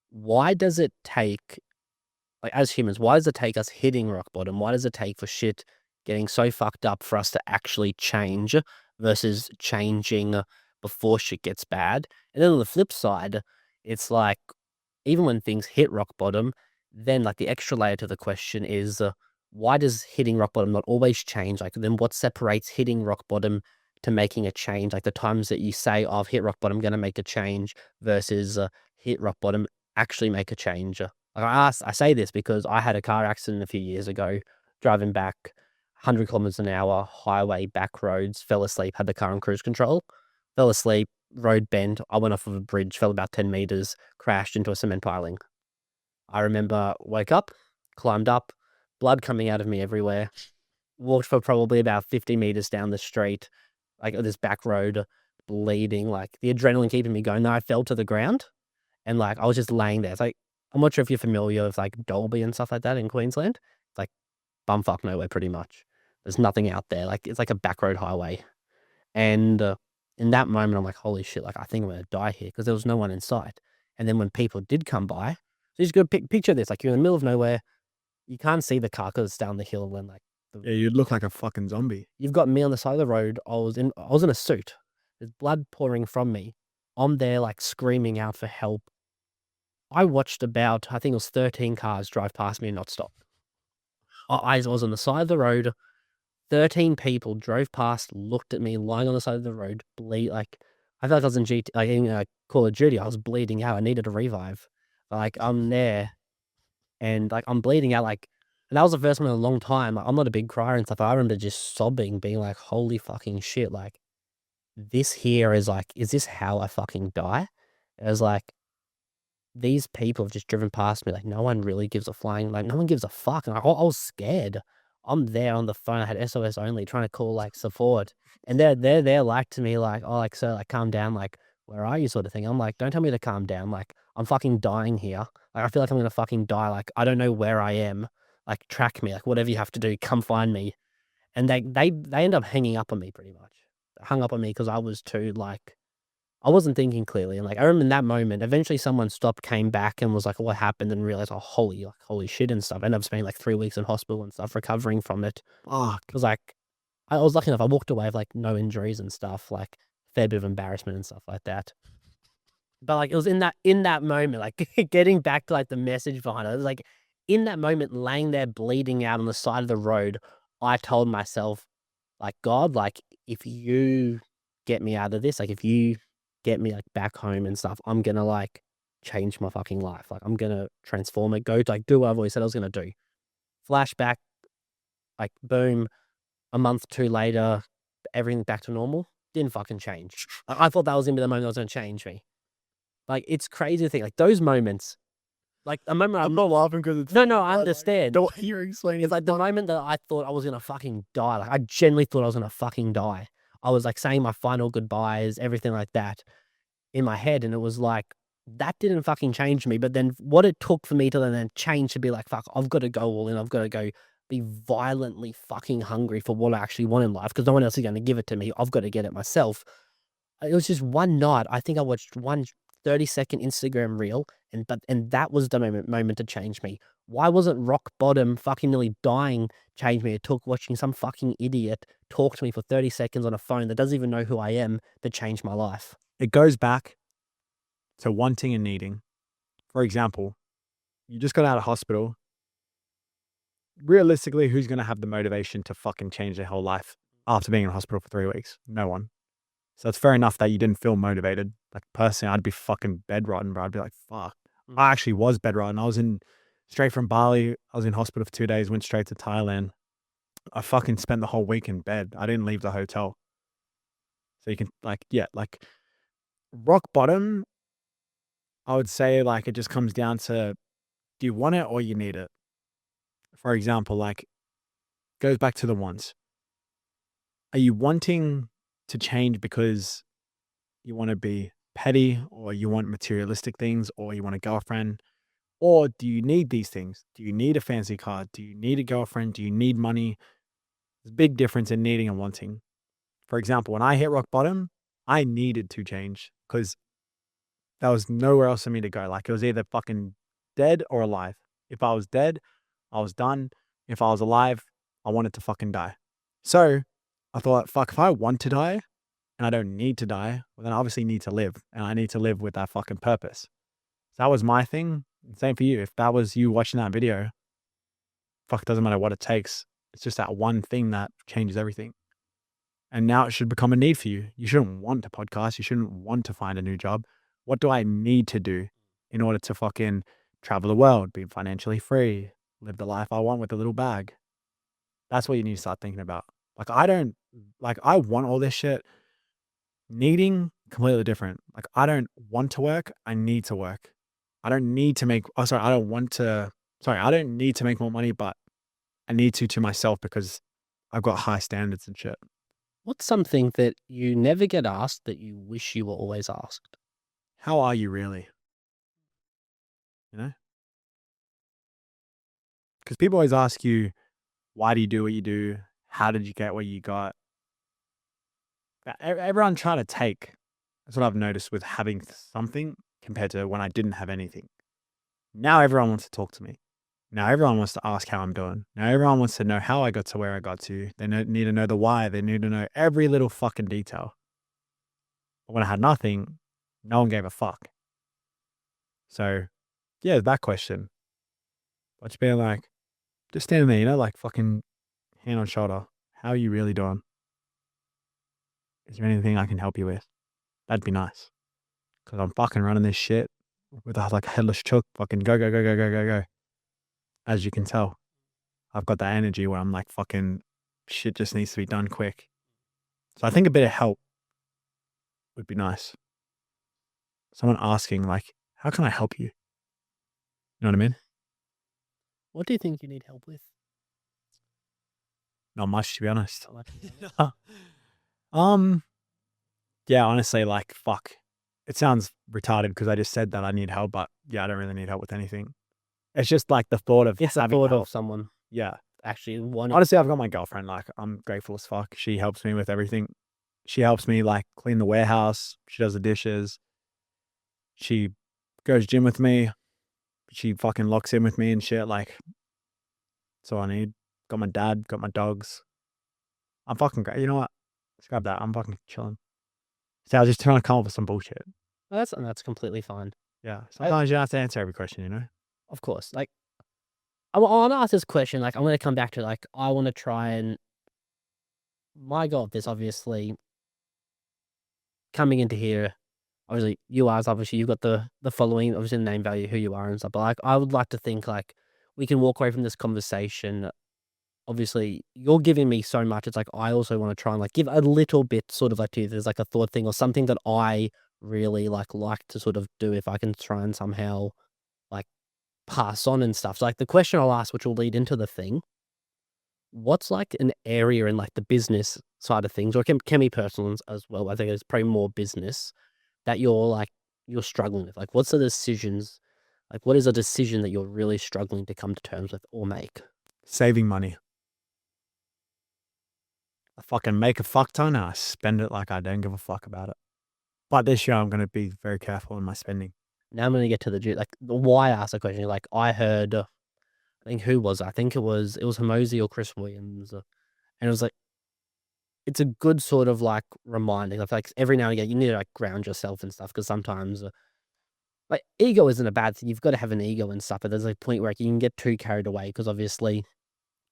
why does it take, like as humans, why does it take us hitting rock bottom? Why does it take for shit getting so fucked up for us to actually change versus changing before shit gets bad? And then on the flip side, it's like, even when things hit rock bottom, then like the extra layer to the question is, why does hitting rock bottom not always change? Like, then what separates hitting rock bottom to making a change? Like the times that you say, oh, I've hit rock bottom, I'm going to make a change versus hit rock bottom, actually make a change. Like I say this because I had a car accident a few years ago, driving back 100 kilometers an hour, highway, back roads, fell asleep, had the car on cruise control, fell asleep, road bent. I went off of a bridge, fell about 10 meters, crashed into a cement piling. I remember woke up, climbed up, blood coming out of me everywhere, walked for probably about 50 meters down the street, like this back road, bleeding, like the adrenaline keeping me going. Then I fell to the ground and like I was just laying there. It's like, I'm not sure if you're familiar with like Dolby and stuff like that in Queensland. It's like bumfuck nowhere pretty much. There's nothing out there. Like it's like a back road highway. And in that moment, I'm like, holy shit, like I think I'm going to die here because there was no one in sight. And then when people did come by, so you just go picture this, like you're in the middle of nowhere, you can't see the car because it's down the hill and like Yeah, you'd look like a fucking zombie. you've got me on the side of the road. I was in a suit. There's blood pouring from me. I'm there like screaming out for help. I watched about, I think it was 13 cars drive past me and not stop. I was on the side of the road. 13 people drove past, looked at me lying on the side of the road, like I felt like I was in like in Call of Duty. I was bleeding out. I needed a revive. Like I'm there, and like I'm bleeding out. Like, and that was the first time in a long time. Like, I'm not a big crier and stuff. I remember just sobbing, being like, "Holy fucking shit!" Like this here is like, is this how I fucking die? It was like these people have just driven past me. Like no one really gives a flying. Like no one gives a fuck. And I was scared. I'm there on the phone. I had SOS only, trying to call like support, and they're there like to me like, oh, like sir, like calm down, like where are you, sort of thing. I'm like, don't tell me to calm down. Like I'm fucking dying here. Like I feel like I'm gonna fucking die. Like I don't know where I am. Like track me. Like whatever you have to do, come find me. And they end up hanging up on me pretty much. Hung up on me because I was too like, I wasn't thinking clearly. And like, I remember in that moment, eventually someone stopped, came back and was like, what happened? And realized, oh, holy shit and stuff. I ended up spending like 3 weeks in hospital and stuff, recovering from it. Fuck. It was like, I was lucky enough. I walked away with like no injuries and stuff, like fair bit of embarrassment and stuff like that. But like, it was in that moment, like getting back to like the message behind it. It was like in that moment, laying there bleeding out on the side of the road, I told myself, like, God, like if you get me out of this, like if you get me like back home and stuff, I'm gonna like change my fucking life. Like I'm gonna transform it, go to like do what I've always said I was gonna do. Flashback, like boom, a month, two later, everything back to normal. Didn't fucking change. I thought that was gonna be the moment that was gonna change me. Like it's crazy to think, like those moments, like a moment. I'm not laughing because it's No, I understand. the way you're explaining. It's like the moment that I thought I was gonna fucking die. Like I genuinely thought I was gonna fucking die. I was like saying my final goodbyes, everything like that in my head, and it was like that didn't fucking change me. But then what it took for me to then change to be like, fuck, I've got to go all in. I've got to go be violently fucking hungry for what I actually want in life because no one else is going to give it to me. I've got to get it myself. it was just one night. I think I watched one 30-second Instagram reel, and that was the moment to change me. Why wasn't rock bottom, fucking nearly dying, change me? It took watching some fucking idiot talk to me for 30 seconds on a phone that doesn't even know who I am to change my life. It goes back to wanting and needing. For example, you just got out of hospital. Realistically, who's going to have the motivation to fucking change their whole life after being in hospital for 3 weeks? No one. So it's fair enough that you didn't feel motivated. Like personally, I'd be fucking bedrotten, bro. I'd be like, fuck. I actually was bedrotten. I was straight from Bali. I was in hospital for 2 days, went straight to Thailand. I fucking spent the whole week in bed. I didn't leave the hotel. So you can like rock bottom, I would say like it just comes down to, do you want it or you need it? For example, like goes back to the wants. Are you wanting to change because you want to be petty or you want materialistic things or you want a girlfriend? Or do you need these things? Do you need a fancy car? Do you need a girlfriend? Do you need money? There's a big difference in needing and wanting. For example, when I hit rock bottom, I needed to change because there was nowhere else for me to go. Like it was either fucking dead or alive. If I was dead, I was done. If I was alive, I wanted to fucking die. So I thought, fuck, if I want to die and I don't need to die, well, then I obviously need to live and I need to live with that fucking purpose. So that was my thing. Same for you. If that was you watching that video, fuck, it doesn't matter what it takes. It's just that one thing that changes everything. And now it should become a need for you. You shouldn't want to podcast. You shouldn't want to find a new job. What do I need to do in order to fucking travel the world, be financially free, live the life I want with a little bag? That's what you need to start thinking about. Like, I want all this shit. Needing, completely different. Like, I don't want to work. I need to work. I don't need to make, I don't need to make more money, but I need to myself because I've got high standards and shit. What's something that you never get asked that you wish you were always asked? How are you really? You know? Because people always ask you, why do you do what you do? How did you get what you got? Everyone trying to take. That's what I've noticed with having something compared to when I didn't have anything. Now everyone wants to talk to me. Now everyone wants to ask how I'm doing. Now everyone wants to know how I got to where I got to. They need to know the why. They need to know every little fucking detail. But when I had nothing, no one gave a fuck. So, yeah, that question. But just being like, just standing there, you know, like fucking hand on shoulder. How are you really doing? Is there anything I can help you with? That'd be nice. Because I'm fucking running this shit with a like headless chook. Fucking go, go, go, go, go, go, go. As you can tell, I've got that energy where I'm like fucking shit just needs to be done quick. So I think a bit of help would be nice. Someone asking like, how can I help you? You know what I mean? What do you think you need help with? Not much, to be honest. Not much, to be honest. Yeah, honestly, like, fuck. It sounds retarded because I just said that I need help, but yeah, I don't really need help with anything. It's just like the thought of Yes, I having thought help. of someone Yeah. actually wanting. Honestly, I've got my girlfriend. Like, I'm grateful as fuck. She helps me with everything. She helps me like clean the warehouse. She does the dishes. She goes gym with me. She fucking locks in with me and shit. Like, that's all I need. Got my dad, got my dogs. I'm fucking great. You know what? Let's grab that. I'm fucking chilling. See, I was just trying to come up with some bullshit. That's completely fine. Yeah. Sometimes you don't have to answer every question, you know? Of course, like I want to ask this question. Like, I'm going to come back to like I want to try and my goal of this, obviously, coming into here. Obviously, obviously you've got the following, obviously the name value, who you are and stuff. But like, I would like to think like we can walk away from this conversation. Obviously, you're giving me so much. It's like I also want to try and like give a little bit, sort of like to you. There's like a thought thing or something that I really like to sort of do if I can try and somehow like pass on and stuff. So like the question I'll ask, which will lead into the thing, what's like an area in like the business side of things, or it can be personal as well. I think it's probably more business that you're struggling with. Like, what's the decisions? Like, what is a decision that you're really struggling to come to terms with or make? Saving money. I fucking make a fuck ton and I spend it like I don't give a fuck about it. But this year I'm going to be very careful in my spending. Now I'm gonna get to the like the why I asked the question. Like I heard, I think who was it? I think it was Hermosi or Chris Williams, and it was like it's a good sort of like reminding. I feel like every now and again you need to like ground yourself and stuff because sometimes like ego isn't a bad thing. You've got to have an ego and stuff, but there's a point where like, you can get too carried away because obviously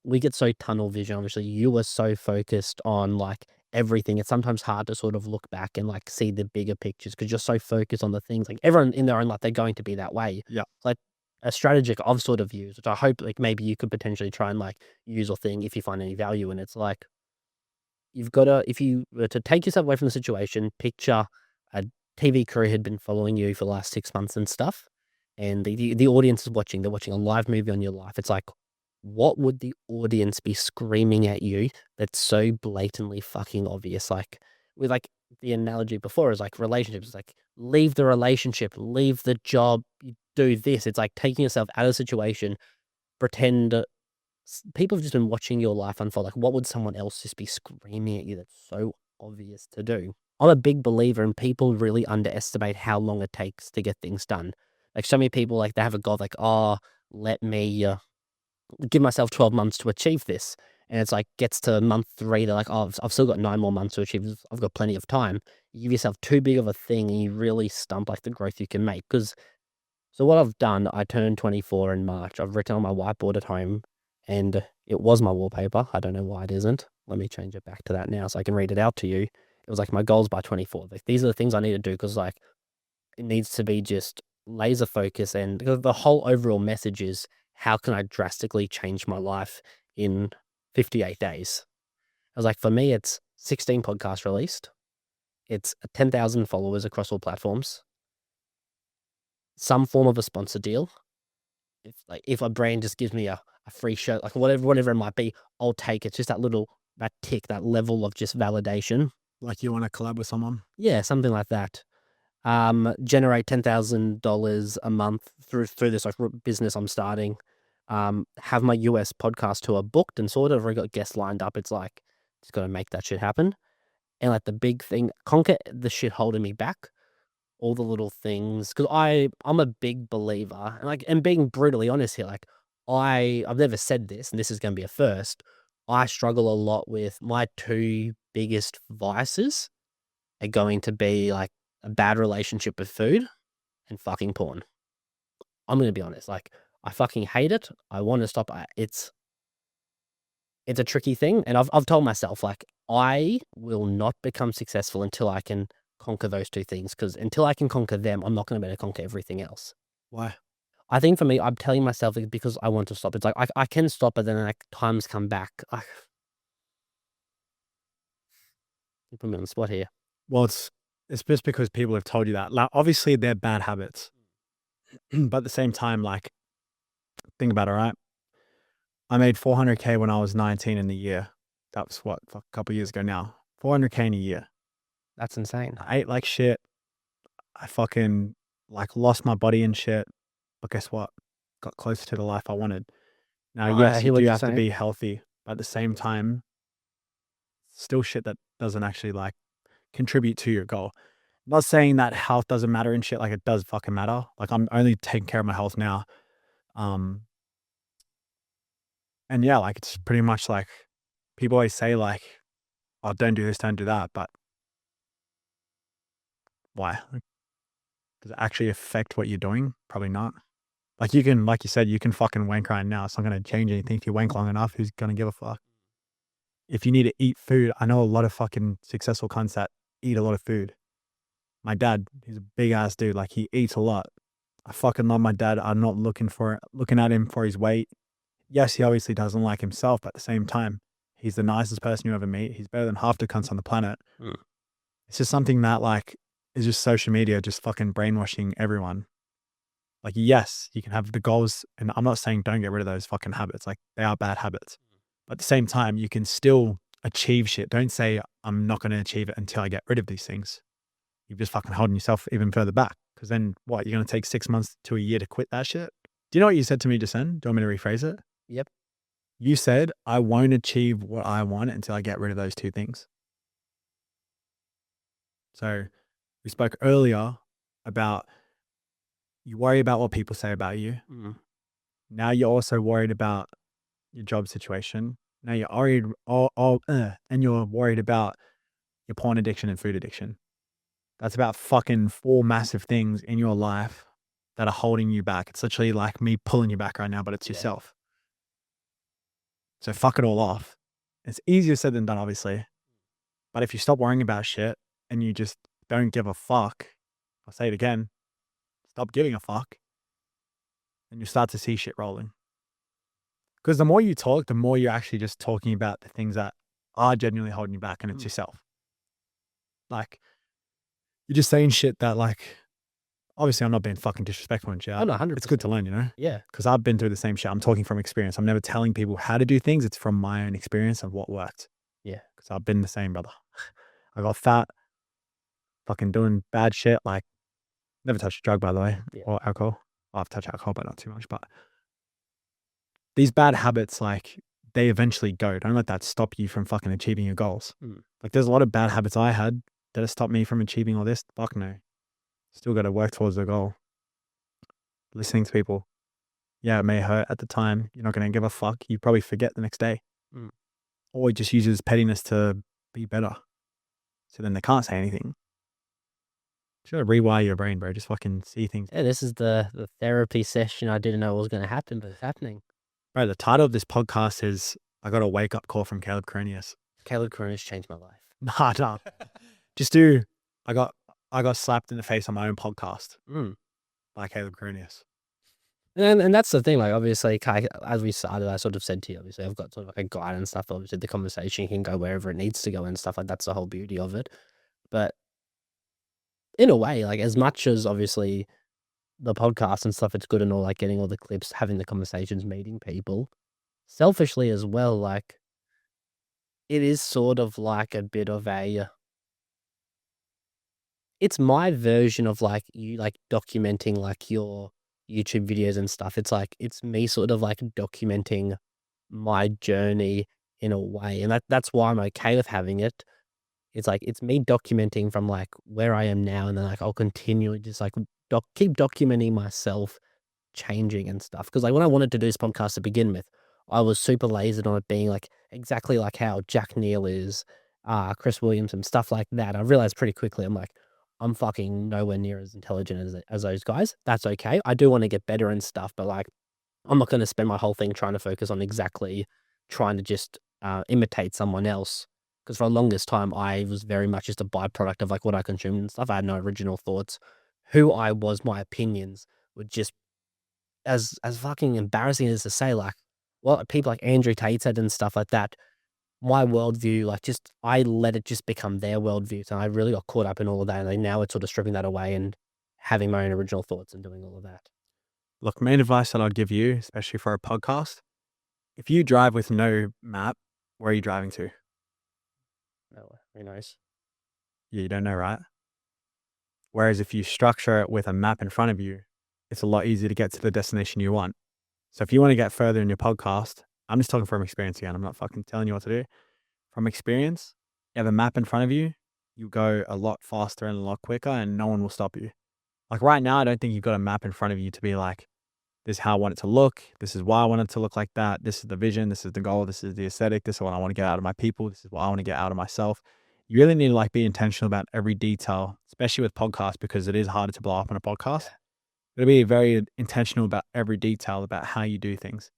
we get so tunnel vision. Obviously, you were so focused on like everything. It's sometimes hard to sort of look back and like see the bigger pictures because you're so focused on the things. Like everyone in their own life, they're going to be that way. Yeah. Like a strategy I've sort of used, which I hope like maybe you could potentially try and like use or thing if you find any value in it. It's like you've got to, if you were to take yourself away from the situation, picture a TV crew had been following you for the last 6 months and stuff, and the audience is watching. They're watching a live movie on your life. It's like, what would the audience be screaming at you that's so blatantly fucking obvious? Like with like the analogy before is like relationships. It's like leave the relationship, leave the job, you do this. It's like taking yourself out of the situation, pretend people have just been watching your life unfold. Like, what would someone else just be screaming at you that's so obvious to do? I'm a big believer in people really underestimate how long it takes to get things done. Like, so many people, like, they have a goal, like, oh, let me give myself 12 months to achieve this. And it's like, gets to month 3, they're like, oh, I've still got 9 more months to achieve this. I've got plenty of time. You give yourself too big of a thing and you really stump, like, the growth you can make. Because so what I've done, I turned 24 in March. I've written on my whiteboard at home, and it was my wallpaper. I don't know why it isn't. Let me change it back to that now so I can read it out to you. It was like my goals by 24. Like these are the things I need to do because like it needs to be just laser focus, and the whole overall message is how can I drastically change my life in 58 days? I was like, for me, it's 16 podcasts released. It's 10,000 followers across all platforms, some form of a sponsor deal. If a brand just gives me a free show, like whatever it might be, I'll take it. Just that tick, that level of just validation. Like you want to collab with someone? Yeah, something like that. Generate $10,000 a month through this like business I'm starting. Have my US podcast tour booked and sort of already got guests lined up. It's like just got to make that shit happen. And like the big thing, conquer the shit holding me back. All the little things, because I'm a big believer, and like, and being brutally honest here, like I've never said this, and this is going to be a first. I struggle a lot with my two biggest vices are going to be like a bad relationship with food and fucking porn. I'm going to be honest, like I fucking hate it. I want to stop. It's a tricky thing, and I've told myself like I will not become successful until I can conquer those two things. Because until I can conquer them, I'm not going to be able to conquer everything else. Why? I think for me, I'm telling myself it's because I want to stop. It's like I can stop, but then like times come back. You put me on the spot here. Well, it's just because people have told you that. Like, obviously, they're bad habits, but at the same time, like, think about it, right? I made 400K when I was 19 in the year. That was what, a couple years ago now. 400K in a year. That's insane. I ate like shit. I fucking like lost my body and shit. But guess what? Got closer to the life I wanted. Now, I yes, you hear what do you're have to saying. be healthy, but at the same time, still shit that doesn't actually like contribute to your goal. I'm not saying that health doesn't matter and shit. Like it does fucking matter. Like I'm only taking care of my health now. Um, and yeah, like it's pretty much like people always say like, "Oh, don't do this, don't do that," but why? Like, does it actually affect what you're doing? Probably not. Like you can, like you said, you can fucking wank right now. It's not going to change anything. If you wank long enough, who's going to give a fuck? If you need to eat food, I know a lot of fucking successful cunts that eat a lot of food. My dad, he's a big ass dude. Like he eats a lot. I fucking love my dad. I'm not looking at him for his weight. Yes, he obviously doesn't like himself, but at the same time, he's the nicest person you ever meet. He's better than half the cunts on the planet. Mm. It's just something that like is just social media just fucking brainwashing everyone. Like, yes, you can have the goals, and I'm not saying don't get rid of those fucking habits. Like they are bad habits. But at the same time, you can still achieve shit. Don't say I'm not going to achieve it until I get rid of these things. You're just fucking holding yourself even further back. Because then what? You're going to take 6 months to a year to quit that shit? Do you know what you said to me just then? Do you want me to rephrase it? Yep. You said, I won't achieve what I want until I get rid of those two things. So We spoke earlier about you worry about what people say about you. Mm. Now you're also worried about your job situation. Now you're worried, and you're worried about your porn addiction and food addiction. That's about fucking 4 massive things in your life that are holding you back. It's literally like me pulling you back right now, but it's Yeah. yourself. So fuck it all off. It's easier said than done, obviously. But if you stop worrying about shit and you just don't give a fuck, I'll say it again, stop giving a fuck, and you start to see shit rolling. Because the more you talk, the more you're actually just talking about the things that are genuinely holding you back, and it's yourself. Like, you're just saying shit that, like, obviously I'm not being fucking disrespectful and shit. Oh, no, It's good 100%. to learn, you know? Yeah. Because I've been through the same shit. I'm talking from experience. I'm never telling people how to do things. It's from my own experience of what worked. Yeah. Because I've been the same, brother. I got fat, fucking doing bad shit. Like, never touched a drug, by the way, Yeah. or alcohol. I've touched alcohol, but not too much. But these bad habits, like, they eventually go. Don't let that stop you from fucking achieving your goals. Mm. Like, there's a lot of bad habits I had that have stopped me from achieving all this. Fuck no. Still got to work towards the goal. Listening to people. Yeah, it may hurt at the time. You're not going to give a fuck. You probably forget the next day. Mm. Or it just uses pettiness to be better. So then they can't say anything. Just gotta rewire your brain, bro. Just fucking see things. Yeah, this is the therapy session I didn't know was gonna happen, but it's happening. Bro, the title of this podcast is I got a wake up call from Caleb Coroneos. Caleb Coroneos changed my life. Nah. Just do. I got slapped in the face on my own podcast Mm. by Caleb Coroneos. And that's the thing, like, obviously, as we started, I sort of said to you, obviously, I've got sort of like a guide and stuff. Obviously, the conversation can go wherever it needs to go and stuff. Like, that's the whole beauty of it. But in a way, like, as much as obviously the podcast and stuff, it's good and all, like, getting all the clips, having the conversations, meeting people, selfishly as well, like, it is sort of like a bit of a it's my version of, like, you, like, documenting, like, your YouTube videos and stuff. It's like, it's me sort of, like, documenting my journey in a way, and that's why I'm okay with having it. It's like, it's me documenting from, like, where I am now, and then, like, I'll continually just, like, keep documenting myself changing and stuff. Because like, when I wanted to do this podcast to begin with, I was super lazy on it being, like, exactly like how Jack Neal is, Chris Williams and stuff like that. I realized pretty quickly, I'm like, I'm fucking nowhere near as intelligent as those guys. That's okay. I do wanna get better and stuff, but, like, I'm not gonna spend my whole thing trying to focus on exactly trying to just, imitate someone else. Because for the longest time, I was very much just a byproduct of, like, what I consumed and stuff. I had no original thoughts. Who I was, my opinions were just as fucking embarrassing as to say, like, well, people like Andrew Tate said and stuff like that, my worldview, like, just I let it just become their worldview, and I really got caught up in all of that, and then now it's sort of stripping that away and having my own original thoughts and doing all of that. Look, main advice that I'd give you, especially for a podcast, if you drive with no map, where are you driving to? No, who knows? Yeah, you don't know, right? Whereas if you structure it with a map in front of you, it's a lot easier to get to the destination you want. So if you want to get further in your podcast, I'm just talking from experience again. I'm not fucking telling you what to do. From experience, you have a map in front of you, you go a lot faster and a lot quicker, and no one will stop you. Like right now, I don't think you've got a map in front of you to be like, this is how I want it to look. This is why I want it to look like that. This is the vision. This is the goal. This is the aesthetic. This is what I want to get out of my people. This is what I want to get out of myself. You really need to like be intentional about every detail, especially with podcasts, because it is harder to blow up on a podcast. You'll be very intentional about every detail about how you do things.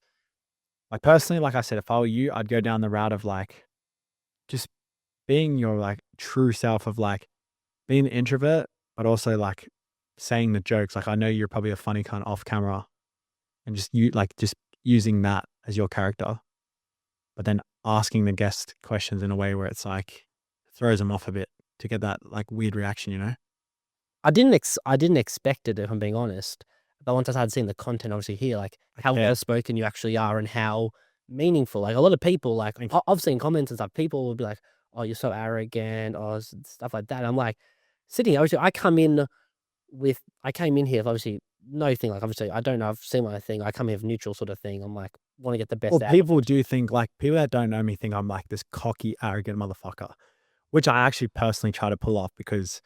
Like personally, like I said, if I were you, I'd go down the route of like just being your like true self of like being an introvert, but also like saying the jokes. Like I know you're probably a funny kind off camera, and just using that as your character, but then asking the guest questions in a way where it's like throws them off a bit to get that like weird reaction, you know? I didn't expect it, if I'm being honest, but once I started seeing the content obviously here, like, how Yeah. well-spoken you actually are and how meaningful, like, a lot of people, like, I've seen comments and stuff, people will be like, "Oh, you're so arrogant," or stuff like that. I'm like, sitting here, obviously, I came in here with obviously no thing, like, obviously, I don't know, I've seen my thing, I come here with neutral sort of thing, I'm like, wanna get the Well, best out of people it. do think like people that don't know me think I'm like this cocky, arrogant motherfucker, which I actually personally try to pull off because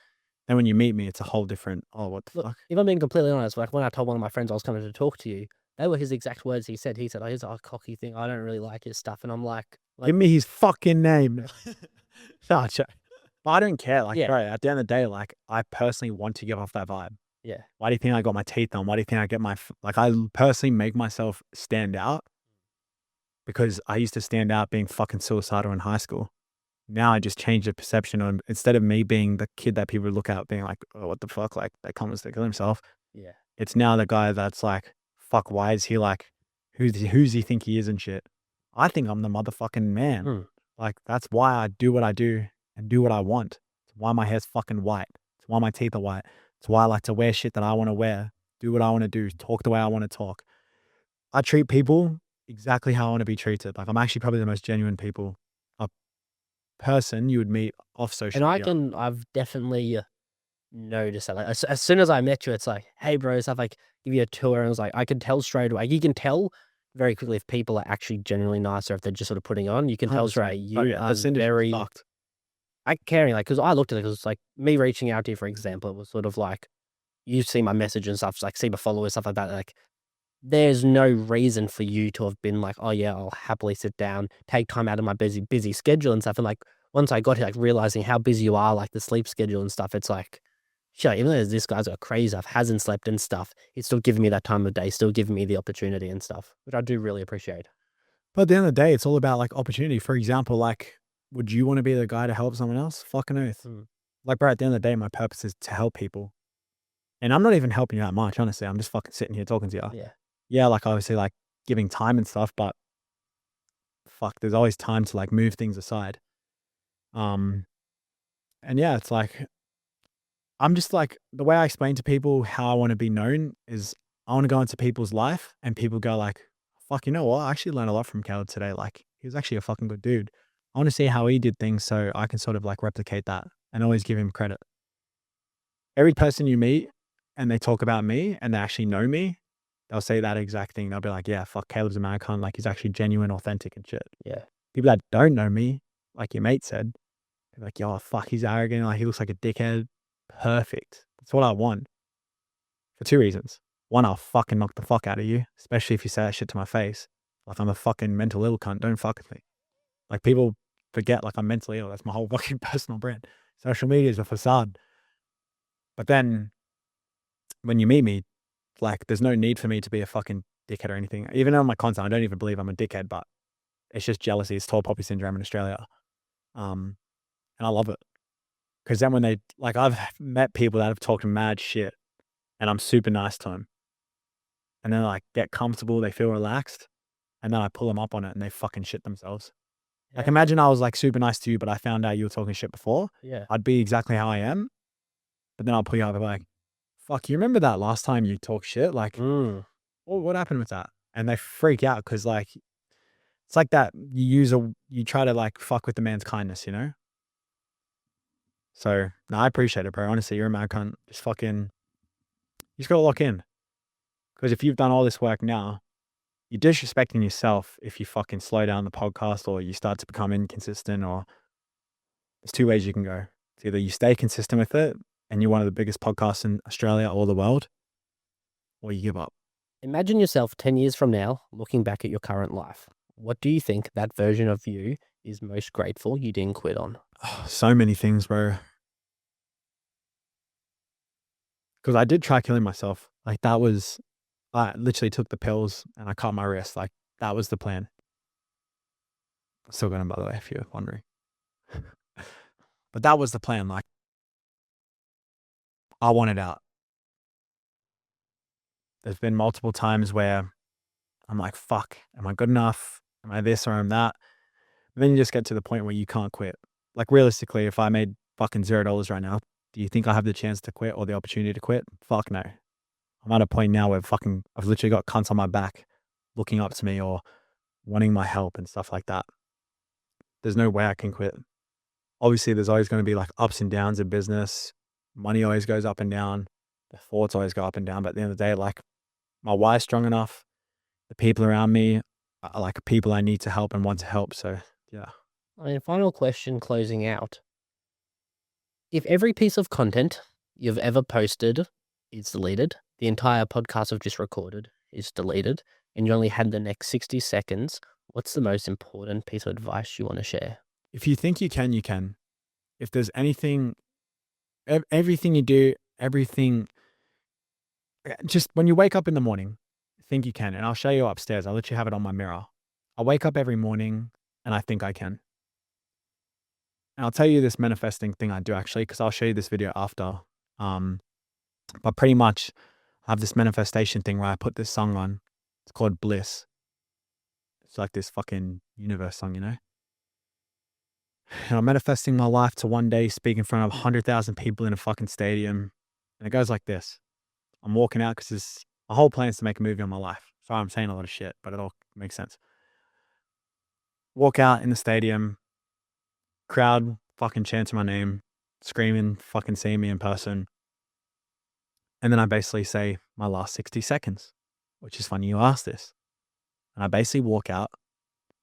Then when you meet me, it's a whole different, oh, what the Look, fuck? if I'm being completely honest, like when I told one of my friends I was coming to talk to you, they were his exact words. He said, "Oh, he's a cocky thing. I don't really like his stuff." And I'm like, Give me his fucking name. No, but I don't care. Like, yeah, bro, at the end of the day, like, I personally want to give off that vibe. yeah, Why do you think I got my teeth done? Why do you think I get like, I personally make myself stand out because I used to stand out being fucking suicidal in high school. Now I just changed the perception on, instead of me being the kid that people would look at being like, oh, what the fuck? Like, that comes to kill himself. yeah. It's now the guy that's like, fuck, why is he like, who's he think he is and shit? I think I'm the motherfucking man. Hmm. Like, that's why I do what I do and do what I want. It's why my hair's fucking white. It's why my teeth are white. It's why I like to wear shit that I want to wear, do what I want to do, talk the way I want to talk. I treat people exactly how I want to be treated. Like, I'm actually probably the most genuine a person you would meet off social And media. I've definitely noticed that. Like as soon as I met you, it's like, hey, bro, stuff like give you a tour, and it was like I could tell straight away. You can tell very quickly if people are actually genuinely nice or if they're just sort of putting on. You can tell straight. 100%. But You yeah, are this industry's very fucked. caring, like because I looked at it because it's like me reaching out to you, for example, it was sort of like you see my message and stuff, like see my followers, stuff like that. Like there's no reason for you to have been like, "Oh, yeah, I'll happily sit down, take time out of my busy schedule and stuff." And, like, once I got here, like, realizing how busy you are, like, the sleep schedule and stuff, it's like, sure, even though this guy's got crazy stuff, hasn't slept and stuff, he's still giving me that time of day, still giving me the opportunity and stuff, which I do really appreciate. But at the end of the day, it's all about like opportunity. For example, like, would you want to be the guy to help someone else? Fucking oath. Mm, Like, bro, at the end of the day, my purpose is to help people. And I'm not even helping you that much, honestly. I'm just fucking sitting here talking to you. yeah. Yeah, like obviously like giving time and stuff, but fuck, there's always time to like move things aside. Um, and yeah, it's like I'm just like the way I explain to people how I want to be known is I want to go into people's life and people go like, fuck, you know what? I actually learned a lot from Caleb today. Like he was actually a fucking good dude. I want to see how he did things so I can sort of like replicate that and always give him credit. Every person you meet and they talk about me and they actually know me, they'll say that exact thing. They'll be like, yeah, fuck, Caleb's a American. Like he's actually genuine, authentic and shit. Yeah. People that don't know me, like your mate said, they're like, yo, fuck, he's arrogant. Like he looks like a dickhead. Perfect. That's what I want for two reasons. One, I'll fucking knock the fuck out of you, especially if you say that shit to my face. Like I'm a fucking mental ill cunt. Don't fuck with me. Like people forget like I'm mentally ill. That's my whole fucking personal brand. Social media is a facade. But then when you meet me, like there's no need for me to be a fucking dickhead or anything. Even on my content, I don't even believe I'm a dickhead, but it's just jealousy. It's tall poppy syndrome in Australia. And I love it. Because then when they, like, I've met people that have talked mad shit and I'm super nice to them. And then, like, get comfortable, they feel relaxed. And then I pull them up on it and they fucking shit themselves. Like, Yeah. imagine I was, like, super nice to you, but I found out you were talking shit before. Yeah. I'd be exactly how I am. But then I'll pull you up and be like, fuck, you remember that last time you talked shit? Like, Mm. what happened with that? And they freak out because, like, it's like that. You try to, like, fuck with the man's kindness, you know? So, no, I appreciate it, bro. Honestly, you're a mad cunt. Just fucking, you just gotta lock in. Because if you've done all this work now, you're disrespecting yourself if you fucking slow down the podcast or you start to become inconsistent, or there's two ways you can go. It's either you stay consistent with it and you're one of the biggest podcasts in Australia or the world, or you give up. Imagine yourself 10 years from now looking back at your current life. What do you think that version of you is most grateful you didn't quit on? So many things, bro. Because I did try killing myself. Like that was, I literally took the pills and I cut my wrist. Like that was the plan. Still got him, by the way, if you're wondering. But that was the plan. Like I wanted out. There's been multiple times where I'm like, fuck, am I good enough? Am I this or am that? And then you just get to the point where you can't quit. Like realistically, if I made fucking $0 right now, do you think I have the chance to quit or the opportunity to quit? Fuck no. I'm at a point now where I've literally got cunts on my back looking up to me or wanting my help and stuff like that. There's no way I can quit. Obviously, there's always going to be like ups and downs in business. Money always goes up and down. The thoughts always go up and down. But at the end of the day, like my why's strong enough. The people around me are like people I need to help and want to help. So yeah. I mean, final question closing out. If every piece of content you've ever posted is deleted. The entire podcast I've just recorded is deleted, and you only had the next 60 seconds. What's the most important piece of advice you want to share? If you think you can, you can. If there's anything, everything you do, everything, just when you wake up in the morning, think you can. And I'll show you upstairs. I'll let you have it on my mirror. I wake up every morning and I think I can. And I'll tell you this manifesting thing I do actually, because I'll show you this video after. But pretty much I have this manifestation thing where I put this song on. It's called Bliss. It's like this fucking universe song, you know? And I'm manifesting my life to one day speak in front of 100,000 people in a fucking stadium. And it goes like this. I'm walking out because my whole plan is to make a movie on my life. Sorry, I'm saying a lot of shit, but it all makes sense. Walk out in the stadium. Crowd fucking chanting my name. Screaming, fucking seeing me in person. And then I basically say my last 60 seconds, which is funny you asked this. And I basically walk out.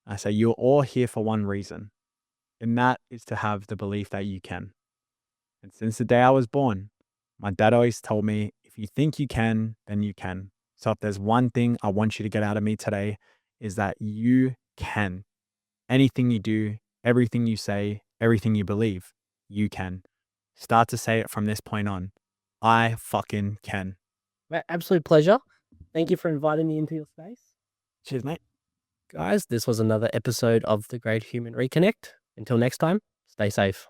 I say, you're all here for one reason. And that is to have the belief that you can. And since the day I was born, my dad always told me, if you think you can, then you can. So if there's one thing I want you to get out of me today, is that you can. Anything you do, everything you say, everything you believe, you can. Start to say it from this point on. I fucking can. Absolute pleasure. Thank you for inviting me into your space. Cheers, mate. Guys, this was another episode of The Great Human Reconnect. Until next time, stay safe.